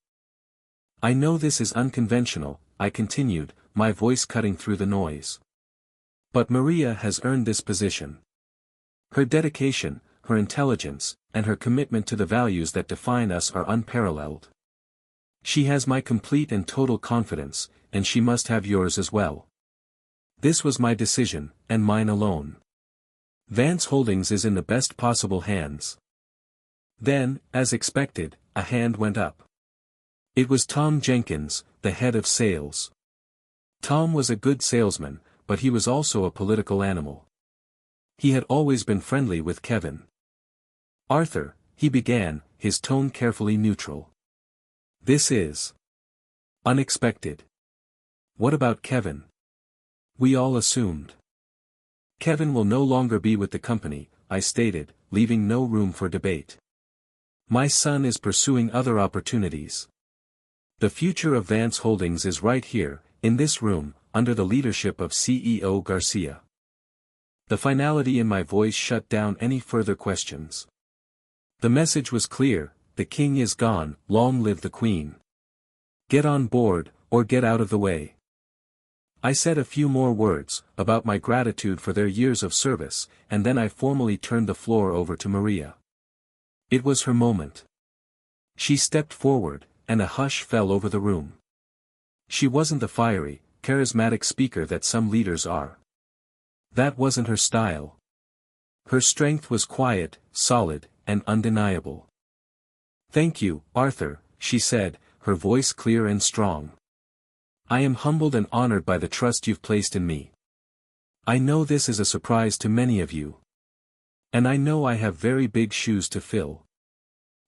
I know this is unconventional, I continued, my voice cutting through the noise. But Maria has earned this position. Her dedication, her intelligence, and her commitment to the values that define us are unparalleled. She has my complete and total confidence, and she must have yours as well. This was my decision, and mine alone. Vance Holdings is in the best possible hands. Then, as expected, a hand went up. It was Tom Jenkins, the head of sales. Tom was a good salesman, but he was also a political animal. He had always been friendly with Kevin. "Arthur," he began, his tone carefully neutral. "This is unexpected." "What about Kevin?" "We all assumed." "Kevin will no longer be with the company," I stated, leaving no room for debate. "My son is pursuing other opportunities. The future of Vance Holdings is right here, in this room, under the leadership of CEO Garcia." The finality in my voice shut down any further questions. The message was clear: the king is gone, long live the queen. Get on board, or get out of the way. I said a few more words, about my gratitude for their years of service, and then I formally turned the floor over to Maria. It was her moment. She stepped forward, and a hush fell over the room. She wasn't the fiery, charismatic speaker that some leaders are. That wasn't her style. Her strength was quiet, solid, and undeniable. "Thank you, Arthur," she said, her voice clear and strong. "I am humbled and honored by the trust you've placed in me. I know this is a surprise to many of you. And I know I have very big shoes to fill."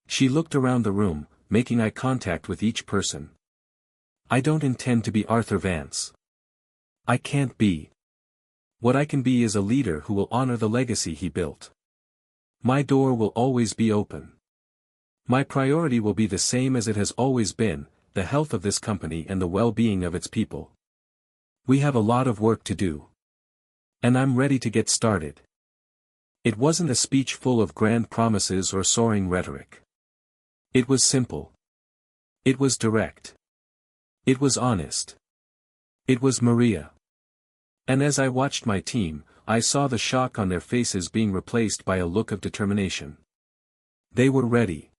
She looked around the room, making eye contact with each person. "I don't intend to be Arthur Vance. I can't be. What I can be is a leader who will honor the legacy he built. My door will always be open. My priority will be the same as it has always been: the health of this company and the well-being of its people. We have a lot of work to do. And I'm ready to get started." It wasn't a speech full of grand promises or soaring rhetoric. It was simple. It was direct. It was honest. It was Maria. And as I watched my team, I saw the shock on their faces being replaced by a look of determination. They were ready.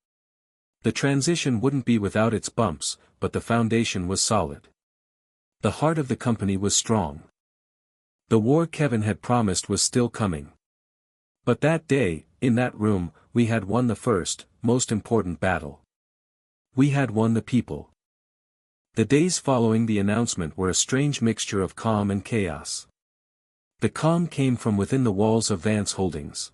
The transition wouldn't be without its bumps, but the foundation was solid. The heart of the company was strong. The war Kevin had promised was still coming. But that day, in that room, we had won the first, most important battle. We had won the people. The days following the announcement were a strange mixture of calm and chaos. The calm came from within the walls of Vance Holdings.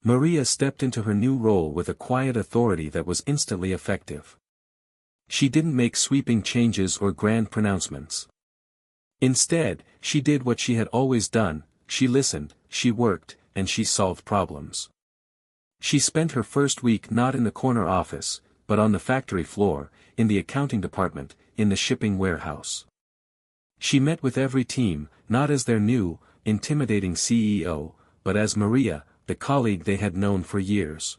Maria stepped into her new role with a quiet authority that was instantly effective. She didn't make sweeping changes or grand pronouncements. Instead, she did what she had always done: she listened, she worked, and she solved problems. She spent her first week not in the corner office, but on the factory floor, in the accounting department, in the shipping warehouse. She met with every team, not as their new, intimidating CEO, but as Maria, the colleague they had known for years.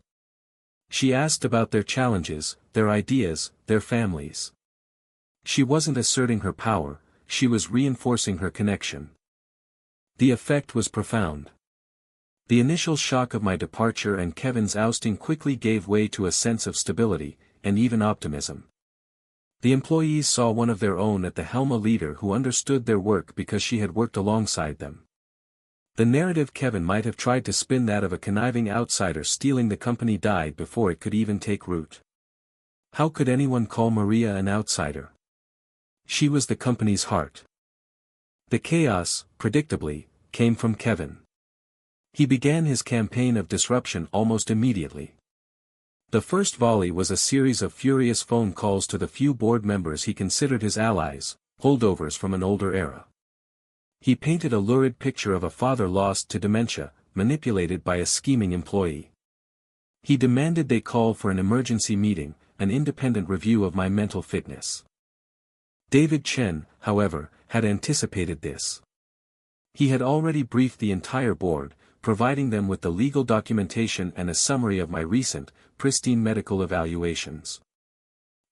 She asked about their challenges, their ideas, their families. She wasn't asserting her power, she was reinforcing her connection. The effect was profound. The initial shock of my departure and Kevin's ousting quickly gave way to a sense of stability, and even optimism. The employees saw one of their own at the helm, a leader who understood their work because she had worked alongside them. The narrative Kevin might have tried to spin, that of a conniving outsider stealing the company, died before it could even take root. How could anyone call Maria an outsider? She was the company's heart. The chaos, predictably, came from Kevin. He began his campaign of disruption almost immediately. The first volley was a series of furious phone calls to the few board members he considered his allies, holdovers from an older era. He painted a lurid picture of a father lost to dementia, manipulated by a scheming employee. He demanded they call for an emergency meeting, an independent review of my mental fitness. David Chen, however, had anticipated this. He had already briefed the entire board, providing them with the legal documentation and a summary of my recent, pristine medical evaluations.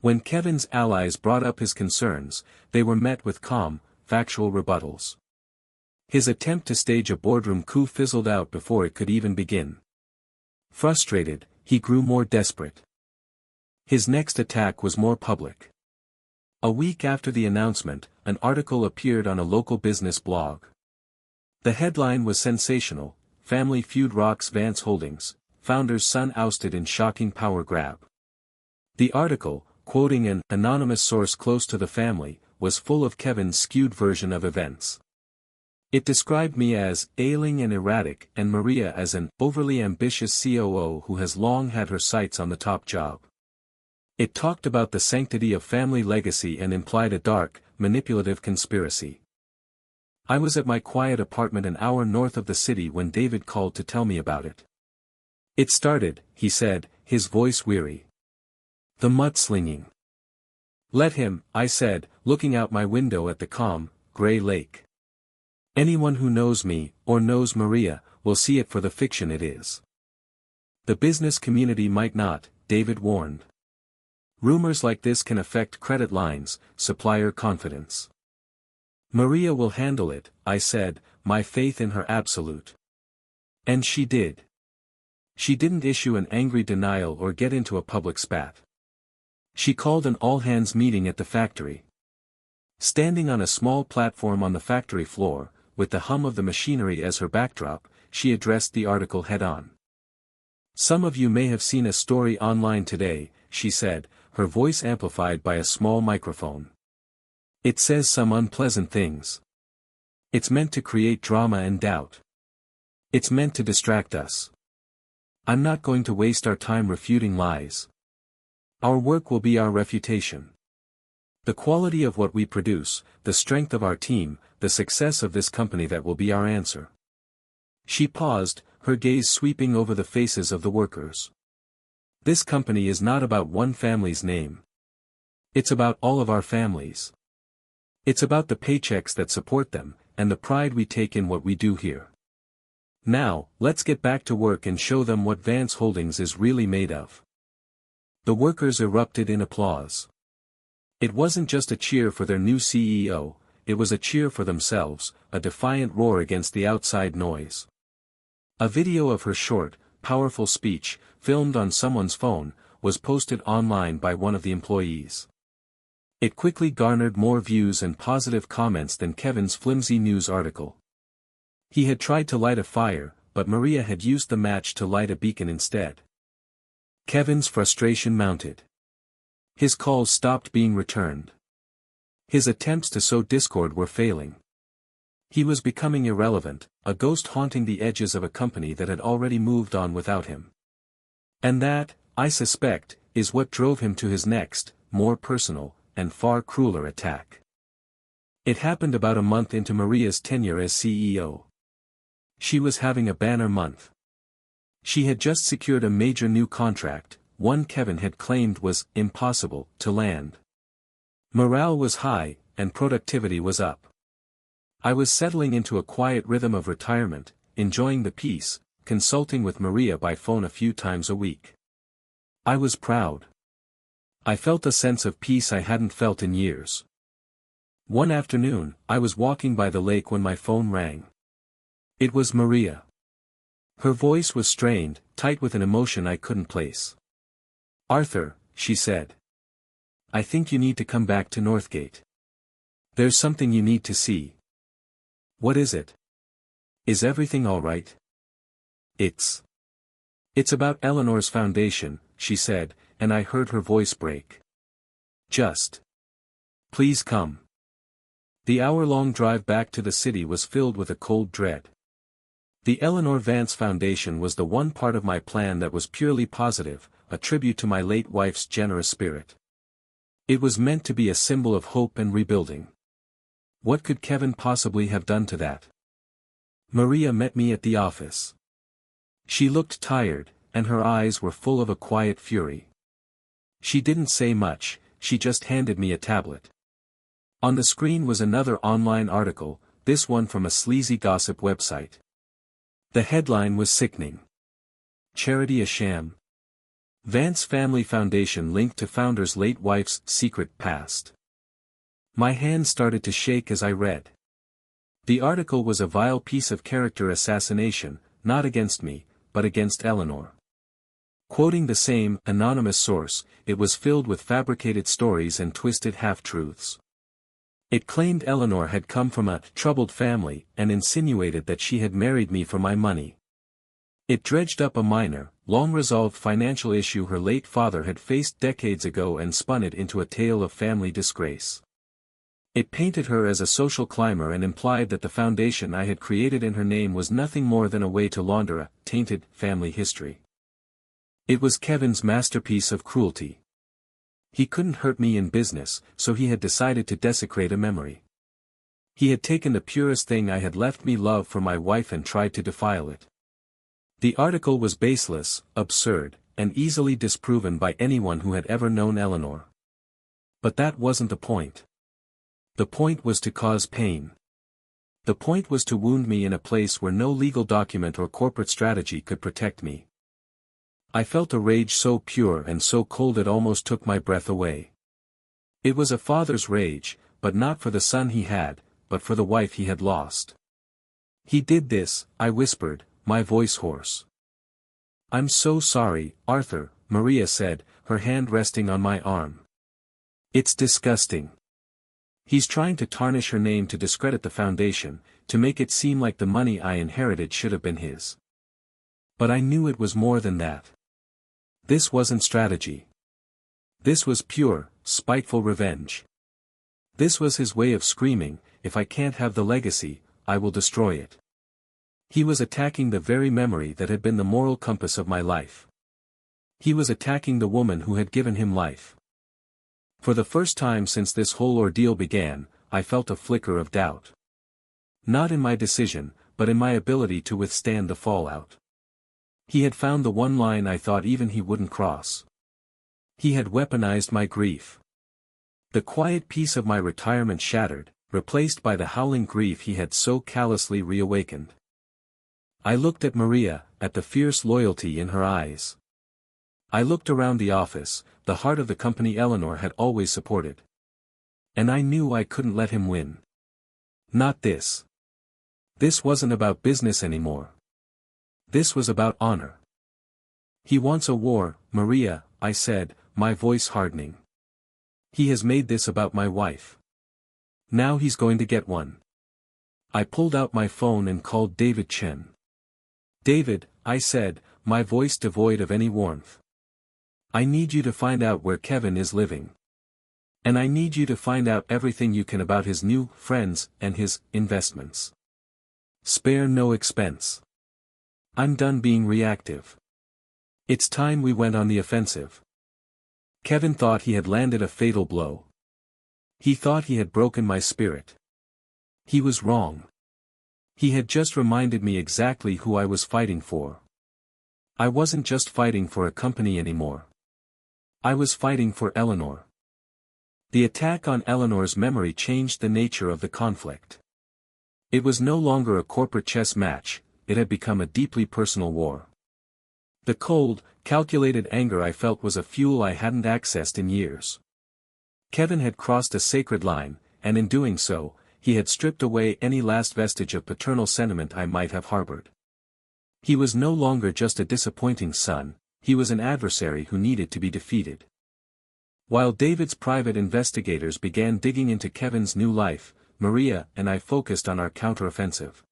When Kevin's allies brought up his concerns, they were met with calm, factual rebuttals. His attempt to stage a boardroom coup fizzled out before it could even begin. Frustrated, he grew more desperate. His next attack was more public. A week after the announcement, an article appeared on a local business blog. The headline was sensational: "Family Feud Rocks Vance Holdings, founder's son ousted in shocking power grab. The article, quoting an anonymous source close to the family, was full of Kevin's skewed version of events. It described me as ailing and erratic and Maria as an overly ambitious COO who has long had her sights on the top job. It talked about the sanctity of family legacy and implied a dark, manipulative conspiracy. I was at my quiet apartment an hour north of the city when David called to tell me about it. It started, he said, his voice weary. The mudslinging. Let him, I said, looking out my window at the calm, gray lake. Anyone who knows me, or knows Maria, will see it for the fiction it is. The business community might not, David warned. Rumors like this can affect credit lines, supplier confidence. Maria will handle it, I said, my faith in her absolute. And she did. She didn't issue an angry denial or get into a public spat. She called an all-hands meeting at the factory. Standing on a small platform on the factory floor, with the hum of the machinery as her backdrop, she addressed the article head-on. Some of you may have seen a story online today, she said, her voice amplified by a small microphone. It says some unpleasant things. It's meant to create drama and doubt. It's meant to distract us. I'm not going to waste our time refuting lies. Our work will be our refutation. The quality of what we produce, the strength of our team, the success of this company, that will be our answer. She paused, her gaze sweeping over the faces of the workers. This company is not about one family's name. It's about all of our families. It's about the paychecks that support them, and the pride we take in what we do here. Now, let's get back to work and show them what Vance Holdings is really made of. The workers erupted in applause. It wasn't just a cheer for their new CEO, it was a cheer for themselves, a defiant roar against the outside noise. A video of her short, powerful speech, filmed on someone's phone, was posted online by one of the employees. It quickly garnered more views and positive comments than Kevin's flimsy news article. He had tried to light a fire, but Maria had used the match to light a beacon instead. Kevin's frustration mounted. His calls stopped being returned. His attempts to sow discord were failing. He was becoming irrelevant, a ghost haunting the edges of a company that had already moved on without him. And that, I suspect, is what drove him to his next, more personal, and far crueler attack. It happened about a month into Maria's tenure as CEO. She was having a banner month. She had just secured a major new contract, one Kevin had claimed was impossible to land. Morale was high, and productivity was up. I was settling into a quiet rhythm of retirement, enjoying the peace, consulting with Maria by phone a few times a week. I was proud. I felt a sense of peace I hadn't felt in years. One afternoon, I was walking by the lake when my phone rang. It was Maria. Her voice was strained, tight with an emotion I couldn't place. Arthur, she said. I think you need to come back to Northgate. There's something you need to see. What is it? Is everything all right? It's about Eleanor's foundation, she said, and I heard her voice break. Please come. The hour-long drive back to the city was filled with a cold dread. The Eleanor Vance Foundation was the one part of my plan that was purely positive, a tribute to my late wife's generous spirit. It was meant to be a symbol of hope and rebuilding. What could Kevin possibly have done to that? Maria met me at the office. She looked tired, and her eyes were full of a quiet fury. She didn't say much, she just handed me a tablet. On the screen was another online article, this one from a sleazy gossip website. The headline was sickening. Charity a sham? Vance Family Foundation linked to founder's late wife's secret past. My hand started to shake as I read. The article was a vile piece of character assassination, not against me, but against Eleanor. Quoting the same anonymous source, it was filled with fabricated stories and twisted half-truths. It claimed Eleanor had come from a troubled family and insinuated that she had married me for my money. It dredged up a minor, long-resolved financial issue her late father had faced decades ago and spun it into a tale of family disgrace. It painted her as a social climber and implied that the foundation I had created in her name was nothing more than a way to launder a tainted family history. It was Kevin's masterpiece of cruelty. He couldn't hurt me in business, so he had decided to desecrate a memory. He had taken the purest thing I had left me, love for my wife, and tried to defile it. The article was baseless, absurd, and easily disproven by anyone who had ever known Eleanor. But that wasn't the point. The point was to cause pain. The point was to wound me in a place where no legal document or corporate strategy could protect me. I felt a rage so pure and so cold it almost took my breath away. It was a father's rage, but not for the son he had, but for the wife he had lost. He did this, I whispered, my voice hoarse. I'm so sorry, Arthur, Maria said, her hand resting on my arm. It's disgusting. He's trying to tarnish her name, to discredit the foundation, to make it seem like the money I inherited should have been his. But I knew it was more than that. This wasn't strategy. This was pure, spiteful revenge. This was his way of screaming, if I can't have the legacy, I will destroy it. He was attacking the very memory that had been the moral compass of my life. He was attacking the woman who had given him life. For the first time since this whole ordeal began, I felt a flicker of doubt. Not in my decision, but in my ability to withstand the fallout. He had found the one line I thought even he wouldn't cross. He had weaponized my grief. The quiet peace of my retirement shattered, replaced by the howling grief he had so callously reawakened. I looked at Maria, at the fierce loyalty in her eyes. I looked around the office, the heart of the company Eleanor had always supported. And I knew I couldn't let him win. Not this. This wasn't about business anymore. This was about honor. He wants a war, Maria, I said, my voice hardening. He has made this about my wife. Now he's going to get one. I pulled out my phone and called David Chen. David, I said, my voice devoid of any warmth. I need you to find out where Kevin is living. And I need you to find out everything you can about his new friends and his investments. Spare no expense. I'm done being reactive. It's time we went on the offensive. Kevin thought he had landed a fatal blow. He thought he had broken my spirit. He was wrong. He had just reminded me exactly who I was fighting for. I wasn't just fighting for a company anymore. I was fighting for Eleanor. The attack on Eleanor's memory changed the nature of the conflict. It was no longer a corporate chess match, it had become a deeply personal war. The cold, calculated anger I felt was a fuel I hadn't accessed in years. Kevin had crossed a sacred line, and in doing so, he had stripped away any last vestige of paternal sentiment I might have harbored. He was no longer just a disappointing son, he was an adversary who needed to be defeated. While David's private investigators began digging into Kevin's new life, Maria and I focused on our counteroffensive.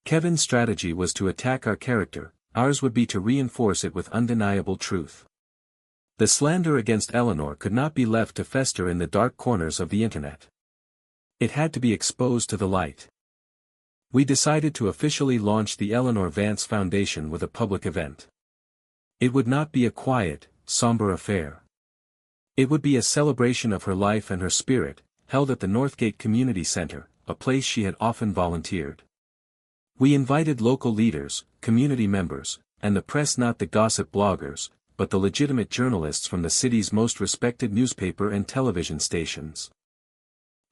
Kevin's strategy was to attack our character, ours would be to reinforce it with undeniable truth. The slander against Eleanor could not be left to fester in the dark corners of the internet. It had to be exposed to the light. We decided to officially launch the Eleanor Vance Foundation with a public event. It would not be a quiet, somber affair. It would be a celebration of her life and her spirit, held at the Northgate Community Center, a place she had often volunteered. We invited local leaders, community members, and the press, not the gossip bloggers, but the legitimate journalists from the city's most respected newspaper and television stations.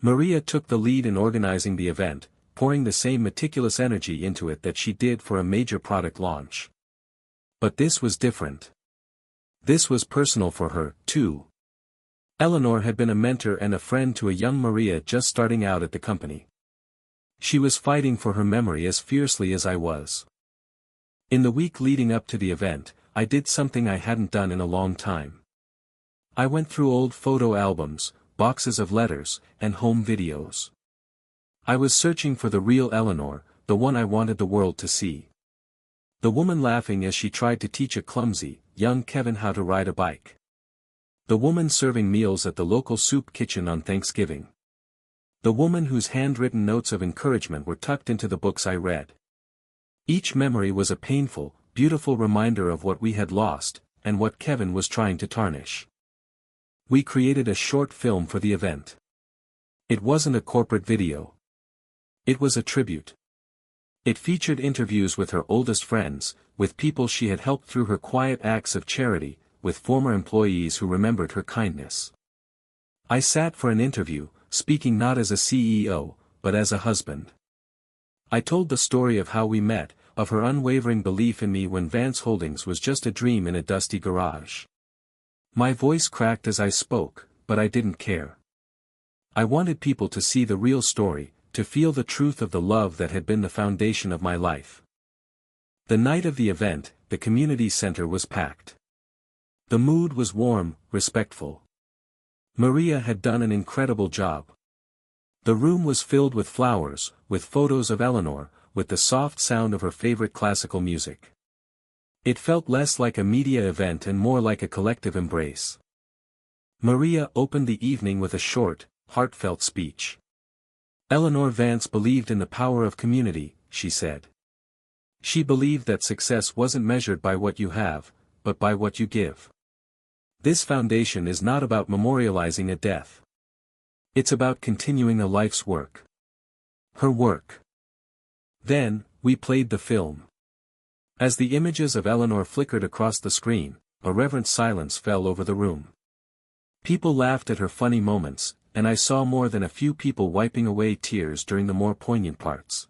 Maria took the lead in organizing the event, pouring the same meticulous energy into it that she did for a major product launch. But this was different. This was personal for her, too. Eleanor had been a mentor and a friend to a young Maria just starting out at the company. She was fighting for her memory as fiercely as I was. In the week leading up to the event, I did something I hadn't done in a long time. I went through old photo albums, boxes of letters, and home videos. I was searching for the real Eleanor, the one I wanted the world to see. The woman laughing as she tried to teach a clumsy, young Kevin how to ride a bike. The woman serving meals at the local soup kitchen on Thanksgiving. The woman whose handwritten notes of encouragement were tucked into the books I read. Each memory was a painful, beautiful reminder of what we had lost, and what Kevin was trying to tarnish. We created a short film for the event. It wasn't a corporate video. It was a tribute. It featured interviews with her oldest friends, with people she had helped through her quiet acts of charity, with former employees who remembered her kindness. I sat for an interview, speaking not as a CEO, but as a husband. I told the story of how we met, of her unwavering belief in me when Vance Holdings was just a dream in a dusty garage. My voice cracked as I spoke, but I didn't care. I wanted people to see the real story, to feel the truth of the love that had been the foundation of my life. The night of the event, the community center was packed. The mood was warm, respectful. Maria had done an incredible job. The room was filled with flowers, with photos of Eleanor, with the soft sound of her favorite classical music. It felt less like a media event and more like a collective embrace. Maria opened the evening with a short, heartfelt speech. Eleanor Vance believed in the power of community, she said. She believed that success wasn't measured by what you have, but by what you give. This foundation is not about memorializing a death. It's about continuing a life's work. Her work. Then, we played the film. As the images of Eleanor flickered across the screen, a reverent silence fell over the room. People laughed at her funny moments, and I saw more than a few people wiping away tears during the more poignant parts.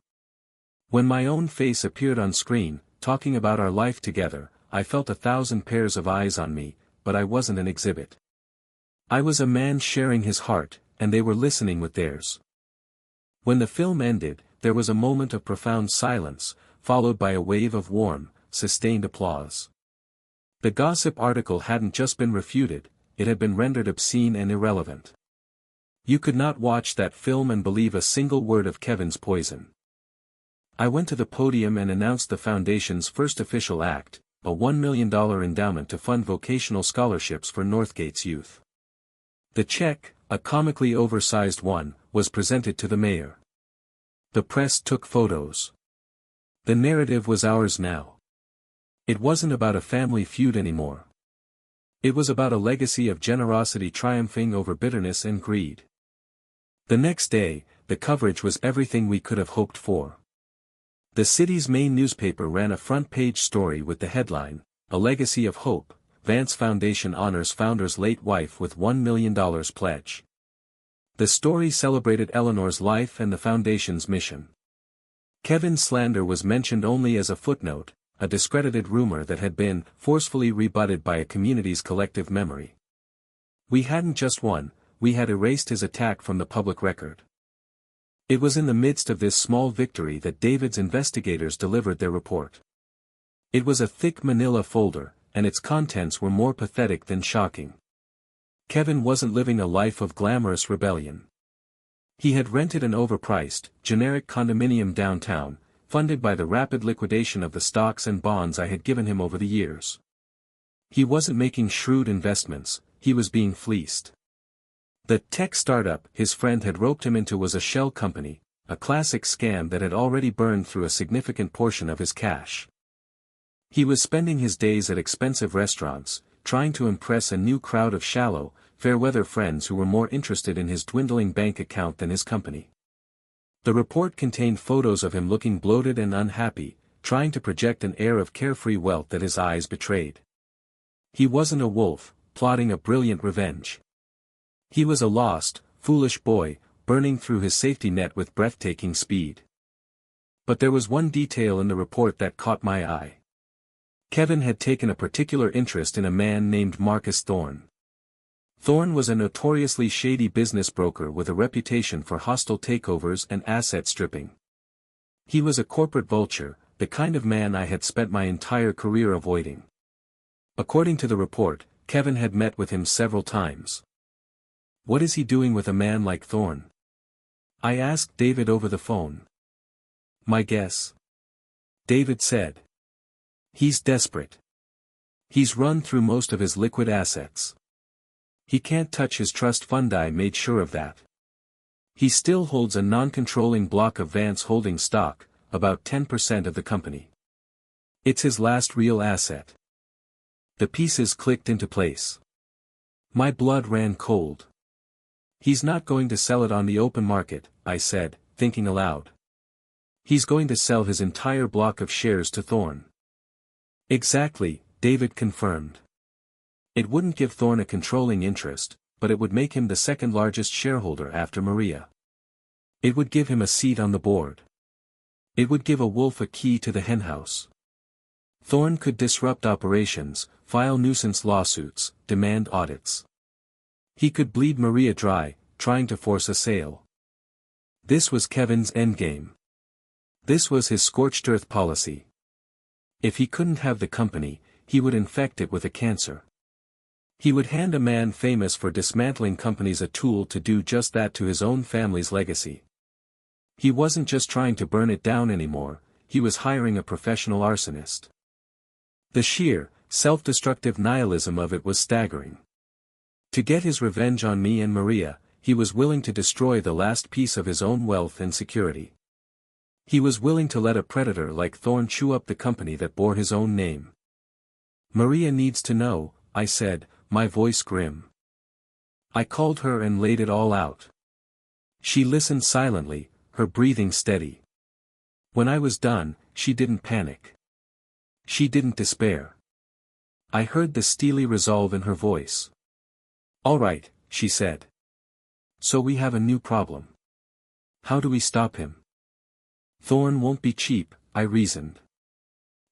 When my own face appeared on screen, talking about our life together, I felt 1,000 pairs of eyes on me, but I wasn't an exhibit. I was a man sharing his heart, and they were listening with theirs. When the film ended, there was a moment of profound silence, followed by a wave of warm, sustained applause. The gossip article hadn't just been refuted, it had been rendered obscene and irrelevant. You could not watch that film and believe a single word of Kevin's poison. I went to the podium and announced the foundation's first official act, a $1 million endowment to fund vocational scholarships for Northgate's youth. The check, a comically oversized one, was presented to the mayor. The press took photos. The narrative was ours now. It wasn't about a family feud anymore. It was about a legacy of generosity triumphing over bitterness and greed. The next day, the coverage was everything we could have hoped for. The city's main newspaper ran a front-page story with the headline, "A Legacy of Hope, Vance Foundation Honors Founder's Late Wife with $1 million Pledge." The story celebrated Eleanor's life and the foundation's mission. Kevin's slander was mentioned only as a footnote, a discredited rumor that had been forcefully rebutted by a community's collective memory. We hadn't just won, we had erased his attack from the public record. It was in the midst of this small victory that David's investigators delivered their report. It was a thick manila folder, and its contents were more pathetic than shocking. Kevin wasn't living a life of glamorous rebellion. He had rented an overpriced, generic condominium downtown, funded by the rapid liquidation of the stocks and bonds I had given him over the years. He wasn't making shrewd investments, he was being fleeced. The tech startup his friend had roped him into was a shell company, a classic scam that had already burned through a significant portion of his cash. He was spending his days at expensive restaurants, trying to impress a new crowd of shallow, fair-weather friends who were more interested in his dwindling bank account than his company. The report contained photos of him looking bloated and unhappy, trying to project an air of carefree wealth that his eyes betrayed. He wasn't a wolf, plotting a brilliant revenge. He was a lost, foolish boy, burning through his safety net with breathtaking speed. But there was one detail in the report that caught my eye. Kevin had taken a particular interest in a man named Marcus Thorne. Thorne was a notoriously shady business broker with a reputation for hostile takeovers and asset stripping. He was a corporate vulture, the kind of man I had spent my entire career avoiding. According to the report, Kevin had met with him several times. What is he doing with a man like Thorne? I asked David over the phone. My guess? David said. He's desperate. He's run through most of his liquid assets. He can't touch his trust fund. I made sure of that. He still holds a non-controlling block of Vance Holdings stock, about 10% of the company. It's his last real asset. The pieces clicked into place. My blood ran cold. He's not going to sell it on the open market, I said, thinking aloud. He's going to sell his entire block of shares to Thorne. Exactly, David confirmed. It wouldn't give Thorne a controlling interest, but it would make him the second largest shareholder after Maria. It would give him a seat on the board. It would give a wolf a key to the henhouse. Thorne could disrupt operations, file nuisance lawsuits, demand audits. He could bleed Maria dry, trying to force a sale. This was Kevin's endgame. This was his scorched earth policy. If he couldn't have the company, he would infect it with a cancer. He would hand a man famous for dismantling companies a tool to do just that to his own family's legacy. He wasn't just trying to burn it down anymore, he was hiring a professional arsonist. The sheer, self-destructive nihilism of it was staggering. To get his revenge on me and Maria, he was willing to destroy the last piece of his own wealth and security. He was willing to let a predator like Thorne chew up the company that bore his own name. Maria needs to know, I said, my voice grim. I called her and laid it all out. She listened silently, her breathing steady. When I was done, she didn't panic. She didn't despair. I heard the steely resolve in her voice. All right, she said. So we have a new problem. How do we stop him? Thorne won't be cheap, I reasoned.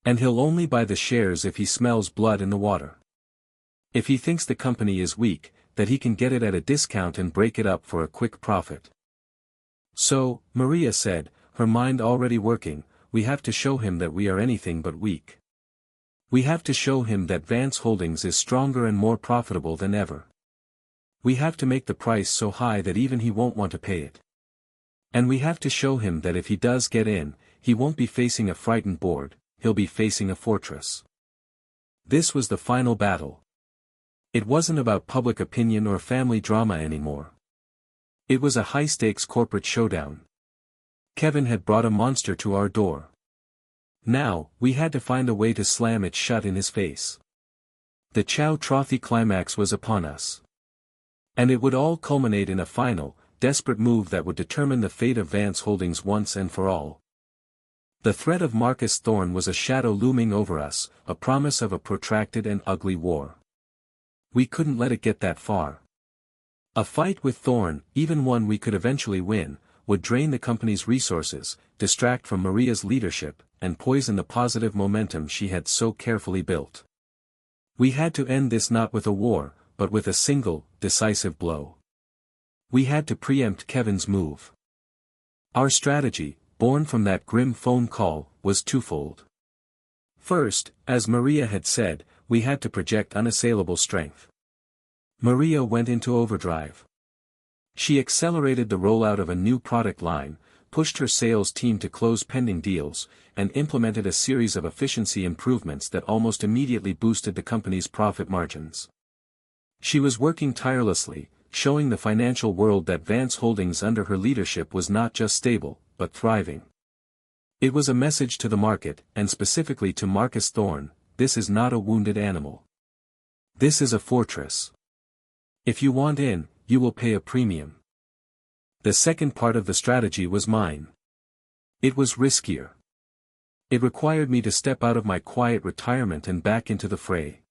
And he'll only buy the shares if he smells blood in the water. If he thinks the company is weak, that he can get it at a discount and break it up for a quick profit. So, Maria said, her mind already working, we have to show him that we are anything but weak. We have to show him that Vance Holdings is stronger and more profitable than ever. We have to make the price so high that even he won't want to pay it. And we have to show him that if he does get in, he won't be facing a frightened board, he'll be facing a fortress. This was the final battle. It wasn't about public opinion or family drama anymore. It was a high-stakes corporate showdown. Kevin had brought a monster to our door. Now, we had to find a way to slam it shut in his face. The Chow Trophy climax was upon us. And it would all culminate in a final, desperate move that would determine the fate of Vance Holdings once and for all. The threat of Marcus Thorne was a shadow looming over us, a promise of a protracted and ugly war. We couldn't let it get that far. A fight with Thorne, even one we could eventually win, would drain the company's resources, distract from Maria's leadership, and poison the positive momentum she had so carefully built. We had to end this not with a war, but with a single, decisive blow. We had to preempt Kevin's move. Our strategy, born from that grim phone call, was twofold. First, as Maria had said, we had to project unassailable strength. Maria went into overdrive. She accelerated the rollout of a new product line, pushed her sales team to close pending deals, and implemented a series of efficiency improvements that almost immediately boosted the company's profit margins. She was working tirelessly, showing the financial world that Vance Holdings under her leadership was not just stable, but thriving. It was a message to the market, and specifically to Marcus Thorne, this is not a wounded animal. This is a fortress. If you want in, you will pay a premium. The second part of the strategy was mine. It was riskier. It required me to step out of my quiet retirement and back into the fray.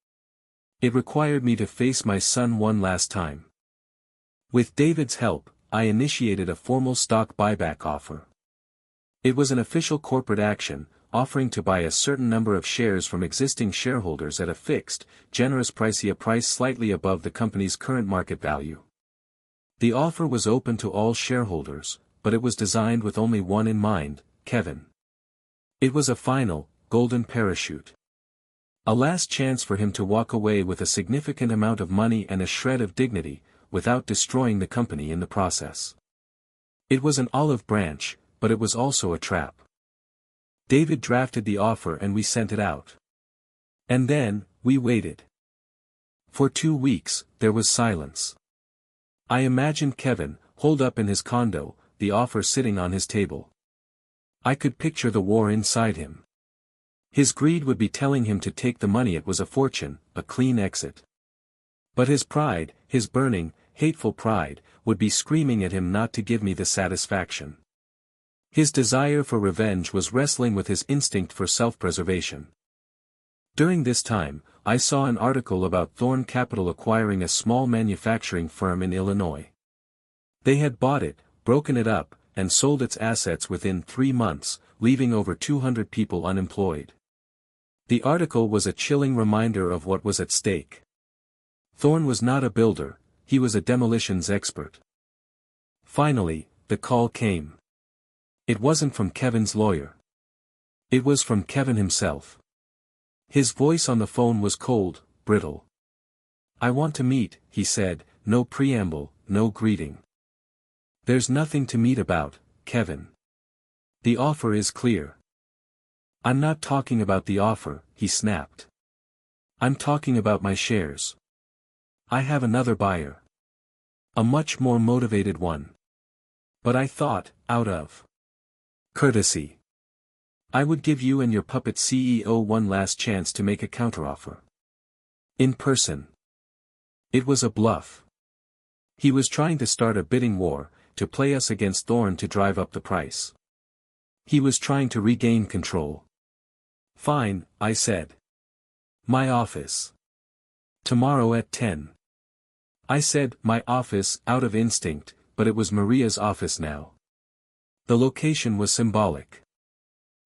It required me to face my son one last time. With David's help, I initiated a formal stock buyback offer. It was an official corporate action, offering to buy a certain number of shares from existing shareholders at a fixed, generous price, a price slightly above the company's current market value. The offer was open to all shareholders, but it was designed with only one in mind, Kevin. It was a final, golden parachute. A last chance for him to walk away with a significant amount of money and a shred of dignity, without destroying the company in the process. It was an olive branch, but it was also a trap. David drafted the offer and we sent it out. And then, we waited. For 2 weeks, there was silence. I imagined Kevin, holed up in his condo, the offer sitting on his table. I could picture the war inside him. His greed would be telling him to take the money. It was a fortune, a clean exit. But his pride, his burning, hateful pride, would be screaming at him not to give me the satisfaction. His desire for revenge was wrestling with his instinct for self-preservation. During this time, I saw an article about Thorn Capital acquiring a small manufacturing firm in Illinois. They had bought it, broken it up, and sold its assets within 3 months, leaving over 200 people unemployed. The article was a chilling reminder of what was at stake. Thorn was not a builder, he was a demolitions expert. Finally, the call came. It wasn't from Kevin's lawyer. It was from Kevin himself. His voice on the phone was cold, brittle. "I want to meet," he said, no preamble, no greeting. "There's nothing to meet about, Kevin. The offer is clear." "I'm not talking about the offer," he snapped. "I'm talking about my shares. I have another buyer. A much more motivated one. But I thought, out of courtesy, I would give you and your puppet CEO one last chance to make a counteroffer. In person." It was a bluff. He was trying to start a bidding war, to play us against Thorn to drive up the price. He was trying to regain control. "Fine," I said. "My office. Tomorrow at 10. I said "my office" out of instinct, but it was Maria's office now. The location was symbolic.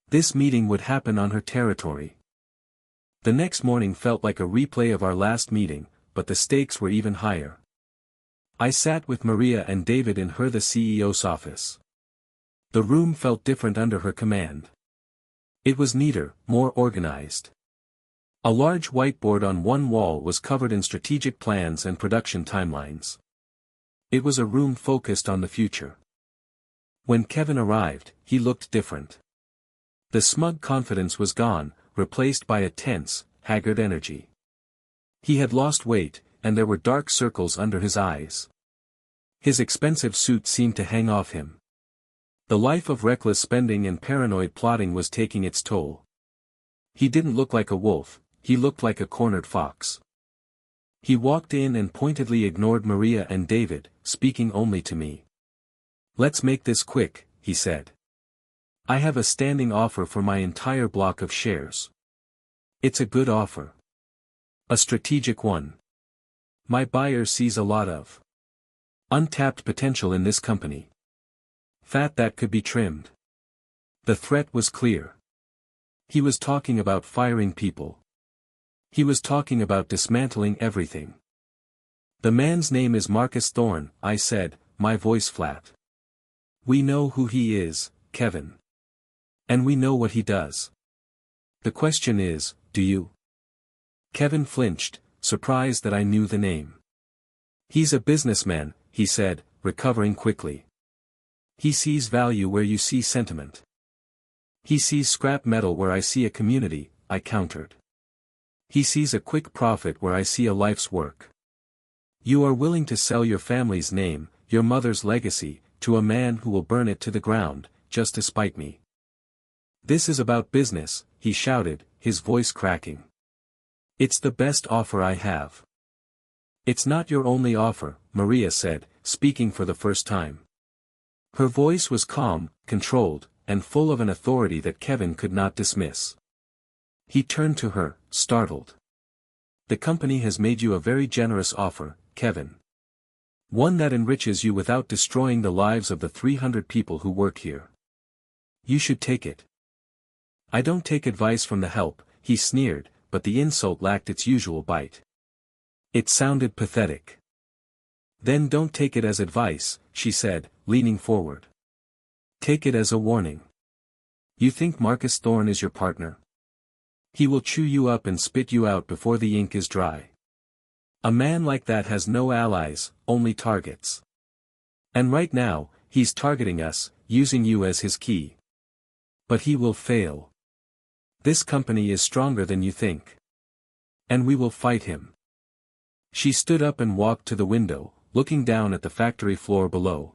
This meeting would happen on her territory. The next morning felt like a replay of our last meeting, but the stakes were even higher. I sat with Maria and David in the CEO's office. The room felt different under her command. It was neater, more organized. A large whiteboard on one wall was covered in strategic plans and production timelines. It was a room focused on the future. When Kevin arrived, he looked different. The smug confidence was gone, replaced by a tense, haggard energy. He had lost weight, and there were dark circles under his eyes. His expensive suit seemed to hang off him. The life of reckless spending and paranoid plotting was taking its toll. He didn't look like a wolf, he looked like a cornered fox. He walked in and pointedly ignored Maria and David, speaking only to me. "Let's make this quick," he said. "I have a standing offer for my entire block of shares. It's a good offer. A strategic one. My buyer sees a lot of untapped potential in this company. Fat that could be trimmed." The threat was clear. He was talking about firing people. He was talking about dismantling everything. "The man's name is Marcus Thorn," I said, my voice flat. "We know who he is, Kevin. And we know what he does. The question is, do you?" Kevin flinched, surprised that I knew the name. "He's a businessman," he said, recovering quickly. "He sees value where you see sentiment. He sees scrap metal where I see a community," I countered. "He sees a quick profit where I see a life's work. You are willing to sell your family's name, your mother's legacy, to a man who will burn it to the ground, just to spite me. This is about business," he shouted, his voice cracking. "It's the best offer I have." "It's not your only offer," Maria said, speaking for the first time. Her voice was calm, controlled, and full of an authority that Kevin could not dismiss. He turned to her, startled. "The company has made you a very generous offer, Kevin. One that enriches you without destroying the lives of the 300 people who work here. You should take it." "I don't take advice from the help," he sneered, but the insult lacked its usual bite. It sounded pathetic. "Then don't take it as advice," she said, leaning forward. "Take it as a warning. You think Marcus Thorn is your partner? He will chew you up and spit you out before the ink is dry. A man like that has no allies, only targets. And right now, he's targeting us, using you as his key. But he will fail. This company is stronger than you think. And we will fight him. She stood up and walked to the window, looking down at the factory floor below.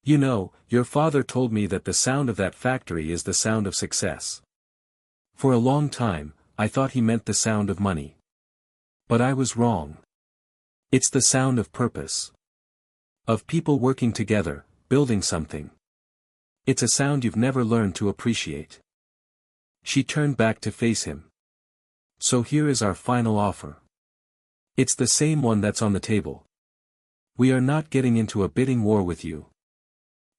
You know, your father told me that the sound of that factory is the sound of success. For a long time, I thought he meant the sound of money. But I was wrong. It's the sound of purpose. Of people working together, building something. It's a sound you've never learned to appreciate. She turned back to face him. So here is our final offer. It's the same one that's on the table. We are not getting into a bidding war with you.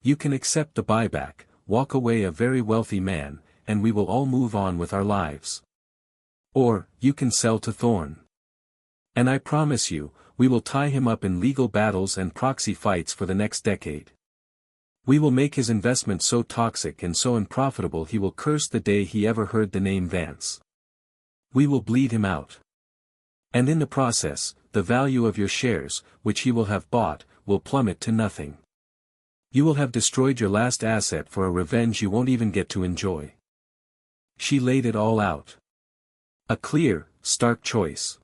You can accept the buyback, walk away a very wealthy man, and we will all move on with our lives. Or, you can sell to Thorne. And I promise you, we will tie him up in legal battles and proxy fights for the next decade. We will make his investment so toxic and so unprofitable he will curse the day he ever heard the name Vance. We will bleed him out. And in the process, the value of your shares, which he will have bought, will plummet to nothing. You will have destroyed your last asset for a revenge you won't even get to enjoy. She laid it all out. A clear, stark choice.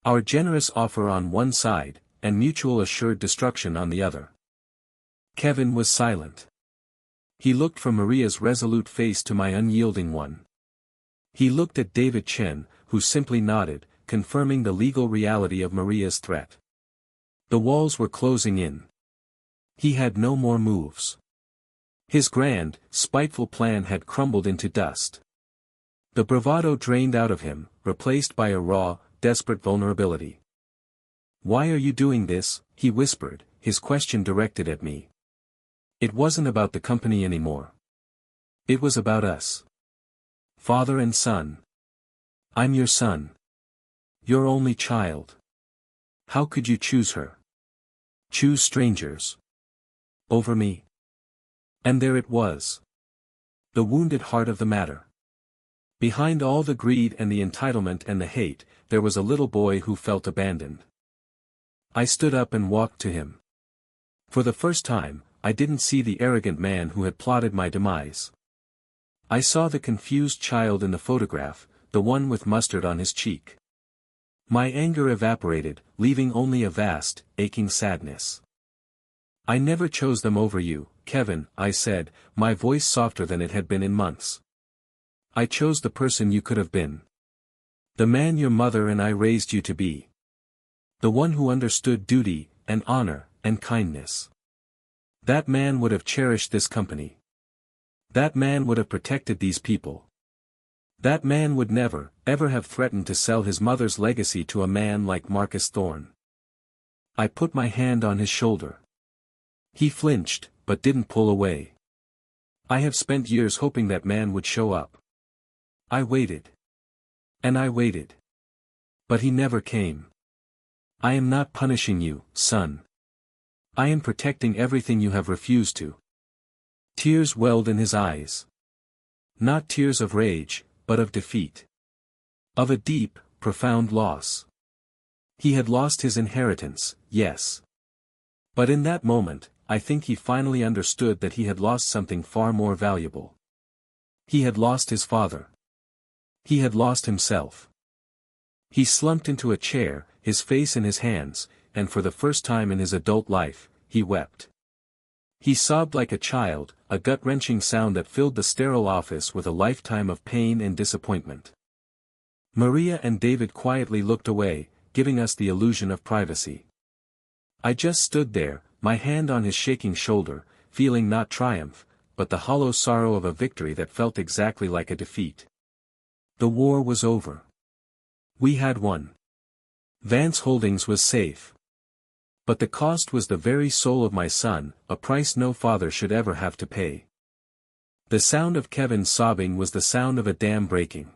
Our generous offer on one side, and mutual assured destruction on the other. Kevin was silent. He looked from Maria's resolute face to my unyielding one. He looked at David Chen, who simply nodded, confirming the legal reality of Maria's threat. The walls were closing in. He had no more moves. His grand, spiteful plan had crumbled into dust. The bravado drained out of him, replaced by a raw, desperate vulnerability. "Why are you doing this?" he whispered, his question directed at me. It wasn't about the company anymore. It was about us. Father and son. I'm your son. Your only child. How could you choose her? Choose strangers. Over me. And there it was. The wounded heart of the matter. Behind all the greed and the entitlement and the hate, there was a little boy who felt abandoned. I stood up and walked to him. For the first time, I didn't see the arrogant man who had plotted my demise. I saw the confused child in the photograph, the one with mustard on his cheek. My anger evaporated, leaving only a vast, aching sadness. "I never chose them over you, Kevin," I said, my voice softer than it had been in months. "I chose the person you could have been. The man your mother and I raised you to be. The one who understood duty, and honor, and kindness. That man would have cherished this company. That man would have protected these people. That man would never, ever have threatened to sell his mother's legacy to a man like Marcus Thorne." I put my hand on his shoulder. He flinched, but didn't pull away. I have spent years hoping that man would show up. I waited. And I waited. But he never came. "I am not punishing you, son. I am protecting everything you have refused to." Tears welled in his eyes. Not tears of rage, but of defeat. Of a deep, profound loss. He had lost his inheritance, yes. But in that moment, I think he finally understood that he had lost something far more valuable. He had lost his father. He had lost himself. He slumped into a chair, his face in his hands, and for the first time in his adult life, he wept. He sobbed like a child, a gut-wrenching sound that filled the sterile office with a lifetime of pain and disappointment. Maria and David quietly looked away, giving us the illusion of privacy. I just stood there, my hand on his shaking shoulder, feeling not triumph, but the hollow sorrow of a victory that felt exactly like a defeat. The war was over. We had won. Vance Holdings was safe. But the cost was the very soul of my son, a price no father should ever have to pay. The sound of Kevin's sobbing was the sound of a dam breaking.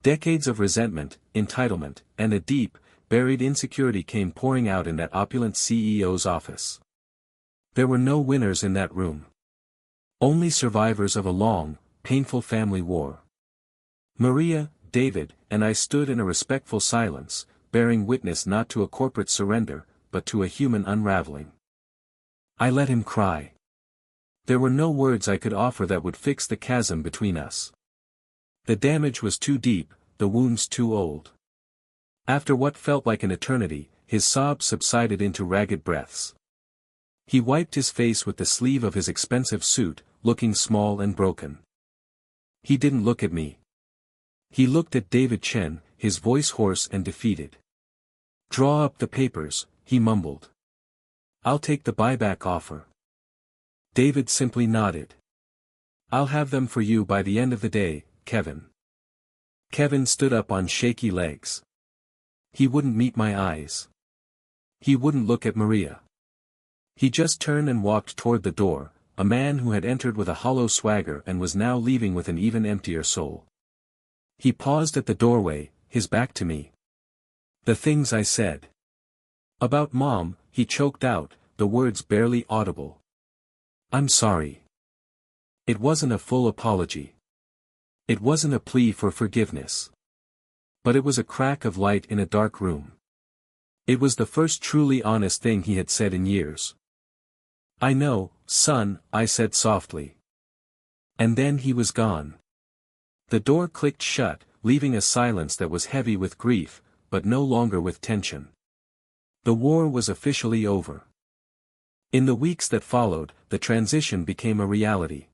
Decades of resentment, entitlement, and a deep, buried insecurity came pouring out in that opulent CEO's office. There were no winners in that room. Only survivors of a long, painful family war. Maria, David, and I stood in a respectful silence, bearing witness not to a corporate surrender, but to a human unraveling. I let him cry. There were no words I could offer that would fix the chasm between us. The damage was too deep, the wounds too old. After what felt like an eternity, his sobs subsided into ragged breaths. He wiped his face with the sleeve of his expensive suit, looking small and broken. He didn't look at me. He looked at David Chen, his voice hoarse and defeated. "Draw up the papers," he mumbled. "I'll take the buyback offer." David simply nodded. "I'll have them for you by the end of the day, Kevin." Kevin stood up on shaky legs. He wouldn't meet my eyes. He wouldn't look at Maria. He just turned and walked toward the door, a man who had entered with a hollow swagger and was now leaving with an even emptier soul. He paused at the doorway, his back to me. "The things I said about Mom," he choked out, the words barely audible. "I'm sorry." It wasn't a full apology. It wasn't a plea for forgiveness. But it was a crack of light in a dark room. It was the first truly honest thing he had said in years. "I know, son," I said softly. And then he was gone. The door clicked shut, leaving a silence that was heavy with grief, but no longer with tension. The war was officially over. In the weeks that followed, the transition became a reality.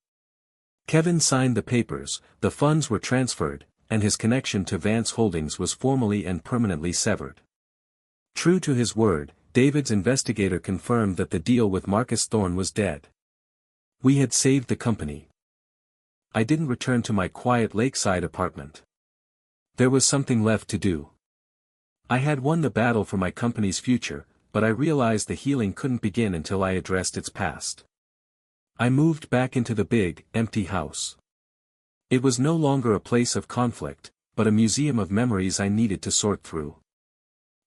Kevin signed the papers, the funds were transferred, and his connection to Vance Holdings was formally and permanently severed. True to his word, David's investigator confirmed that the deal with Marcus Thorne was dead. We had saved the company. I didn't return to my quiet lakeside apartment. There was something left to do. I had won the battle for my company's future, but I realized the healing couldn't begin until I addressed its past. I moved back into the big, empty house. It was no longer a place of conflict, but a museum of memories I needed to sort through.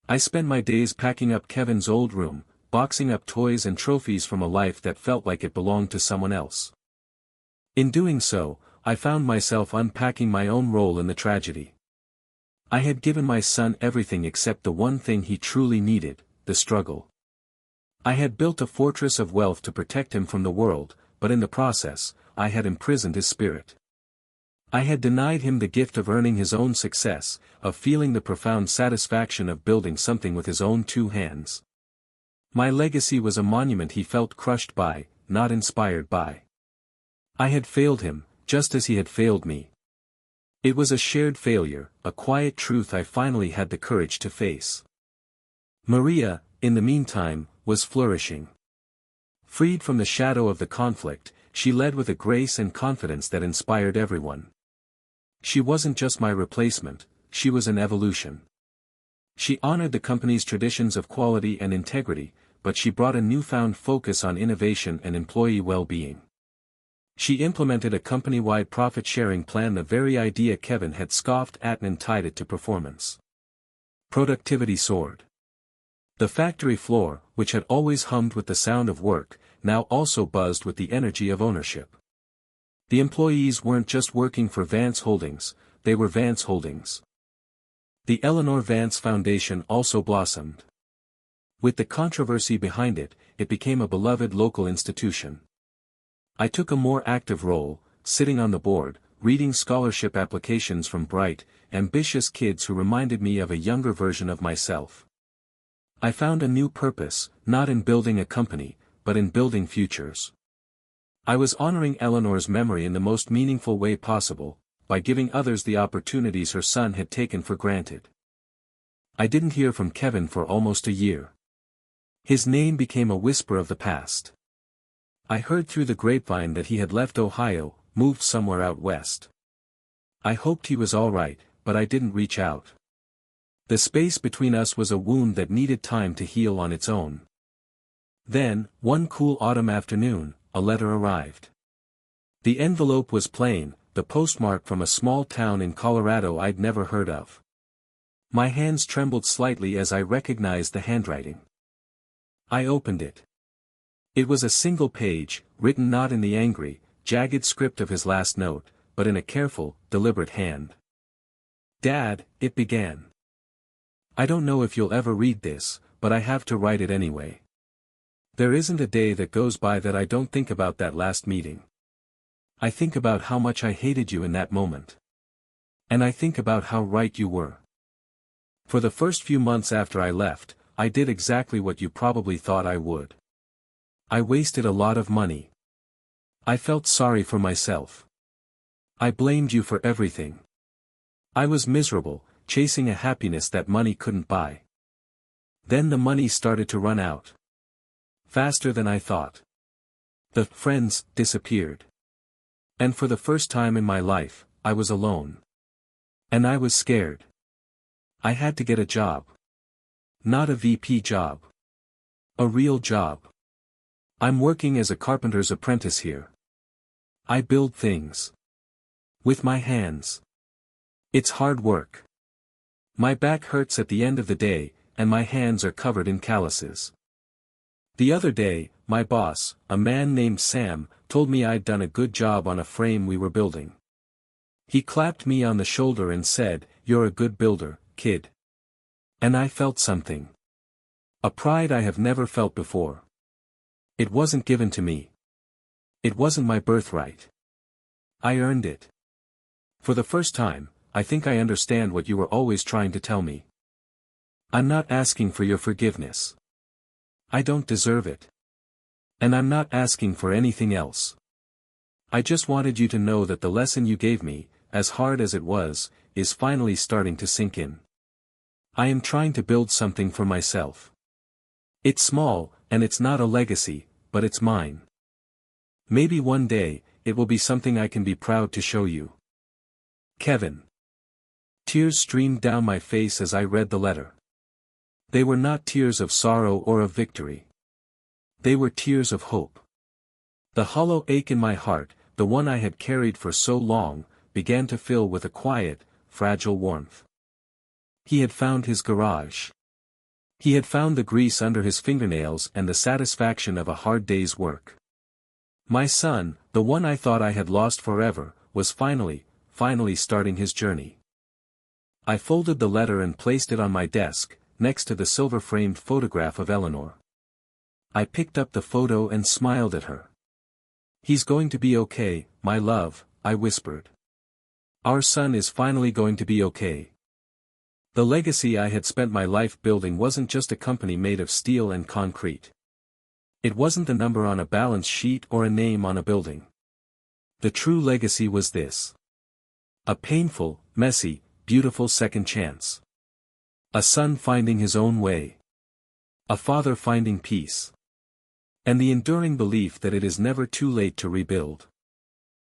I spent my days packing up Kevin's old room, boxing up toys and trophies from a life that felt like it belonged to someone else. In doing so, I found myself unpacking my own role in the tragedy. I had given my son everything except the one thing he truly needed, the struggle. I had built a fortress of wealth to protect him from the world, but in the process, I had imprisoned his spirit. I had denied him the gift of earning his own success, of feeling the profound satisfaction of building something with his own two hands. My legacy was a monument he felt crushed by, not inspired by. I had failed him, just as he had failed me. It was a shared failure, a quiet truth I finally had the courage to face. Maria, in the meantime, was flourishing. Freed from the shadow of the conflict, she led with a grace and confidence that inspired everyone. She wasn't just my replacement, she was an evolution. She honored the company's traditions of quality and integrity, but she brought a newfound focus on innovation and employee well-being. She implemented a company-wide profit-sharing plan, the very idea Kevin had scoffed at, and tied it to performance. Productivity soared. The factory floor, which had always hummed with the sound of work, now also buzzed with the energy of ownership. The employees weren't just working for Vance Holdings, they were Vance Holdings. The Eleanor Vance Foundation also blossomed. With the controversy behind it, it became a beloved local institution. I took a more active role, sitting on the board, reading scholarship applications from bright, ambitious kids who reminded me of a younger version of myself. I found a new purpose, not in building a company, but in building futures. I was honoring Eleanor's memory in the most meaningful way possible, by giving others the opportunities her son had taken for granted. I didn't hear from Kevin for almost a year. His name became a whisper of the past. I heard through the grapevine that he had left Ohio, moved somewhere out west. I hoped he was all right, but I didn't reach out. The space between us was a wound that needed time to heal on its own. Then, one cool autumn afternoon, a letter arrived. The envelope was plain, the postmark from a small town in Colorado I'd never heard of. My hands trembled slightly as I recognized the handwriting. I opened it. It was a single page, written not in the angry, jagged script of his last note, but in a careful, deliberate hand. "Dad," it began. "I don't know if you'll ever read this, but I have to write it anyway. There isn't a day that goes by that I don't think about that last meeting. I think about how much I hated you in that moment. And I think about how right you were. For the first few months after I left, I did exactly what you probably thought I would. I wasted a lot of money. I felt sorry for myself. I blamed you for everything. I was miserable, chasing a happiness that money couldn't buy. Then the money started to run out. Faster than I thought. The friends disappeared. And for the first time in my life, I was alone. And I was scared. I had to get a job. Not a VP job. A real job. I'm working as a carpenter's apprentice here. I build things. With my hands. It's hard work. My back hurts at the end of the day, and my hands are covered in calluses. The other day, my boss, a man named Sam, told me I'd done a good job on a frame we were building. He clapped me on the shoulder and said, "You're a good builder, kid." And I felt something. A pride I have never felt before. It wasn't given to me. It wasn't my birthright. I earned it. For the first time, I think I understand what you were always trying to tell me. I'm not asking for your forgiveness. I don't deserve it. And I'm not asking for anything else. I just wanted you to know that the lesson you gave me, as hard as it was, is finally starting to sink in. I am trying to build something for myself. It's small, and it's not a legacy, but it's mine. Maybe one day, it will be something I can be proud to show you. Kevin. Tears streamed down my face as I read the letter. They were not tears of sorrow or of victory. They were tears of hope. The hollow ache in my heart, the one I had carried for so long, began to fill with a quiet, fragile warmth. He had found his garage. He had found the grease under his fingernails and the satisfaction of a hard day's work. My son, the one I thought I had lost forever, was finally starting his journey. I folded the letter and placed it on my desk, next to the silver-framed photograph of Eleanor. I picked up the photo and smiled at her. "He's going to be okay, my love," I whispered. "Our son is finally going to be okay." The legacy I had spent my life building wasn't just a company made of steel and concrete. It wasn't the number on a balance sheet or a name on a building. The true legacy was this. A painful, messy, beautiful second chance. A son finding his own way. A father finding peace. And the enduring belief that it is never too late to rebuild.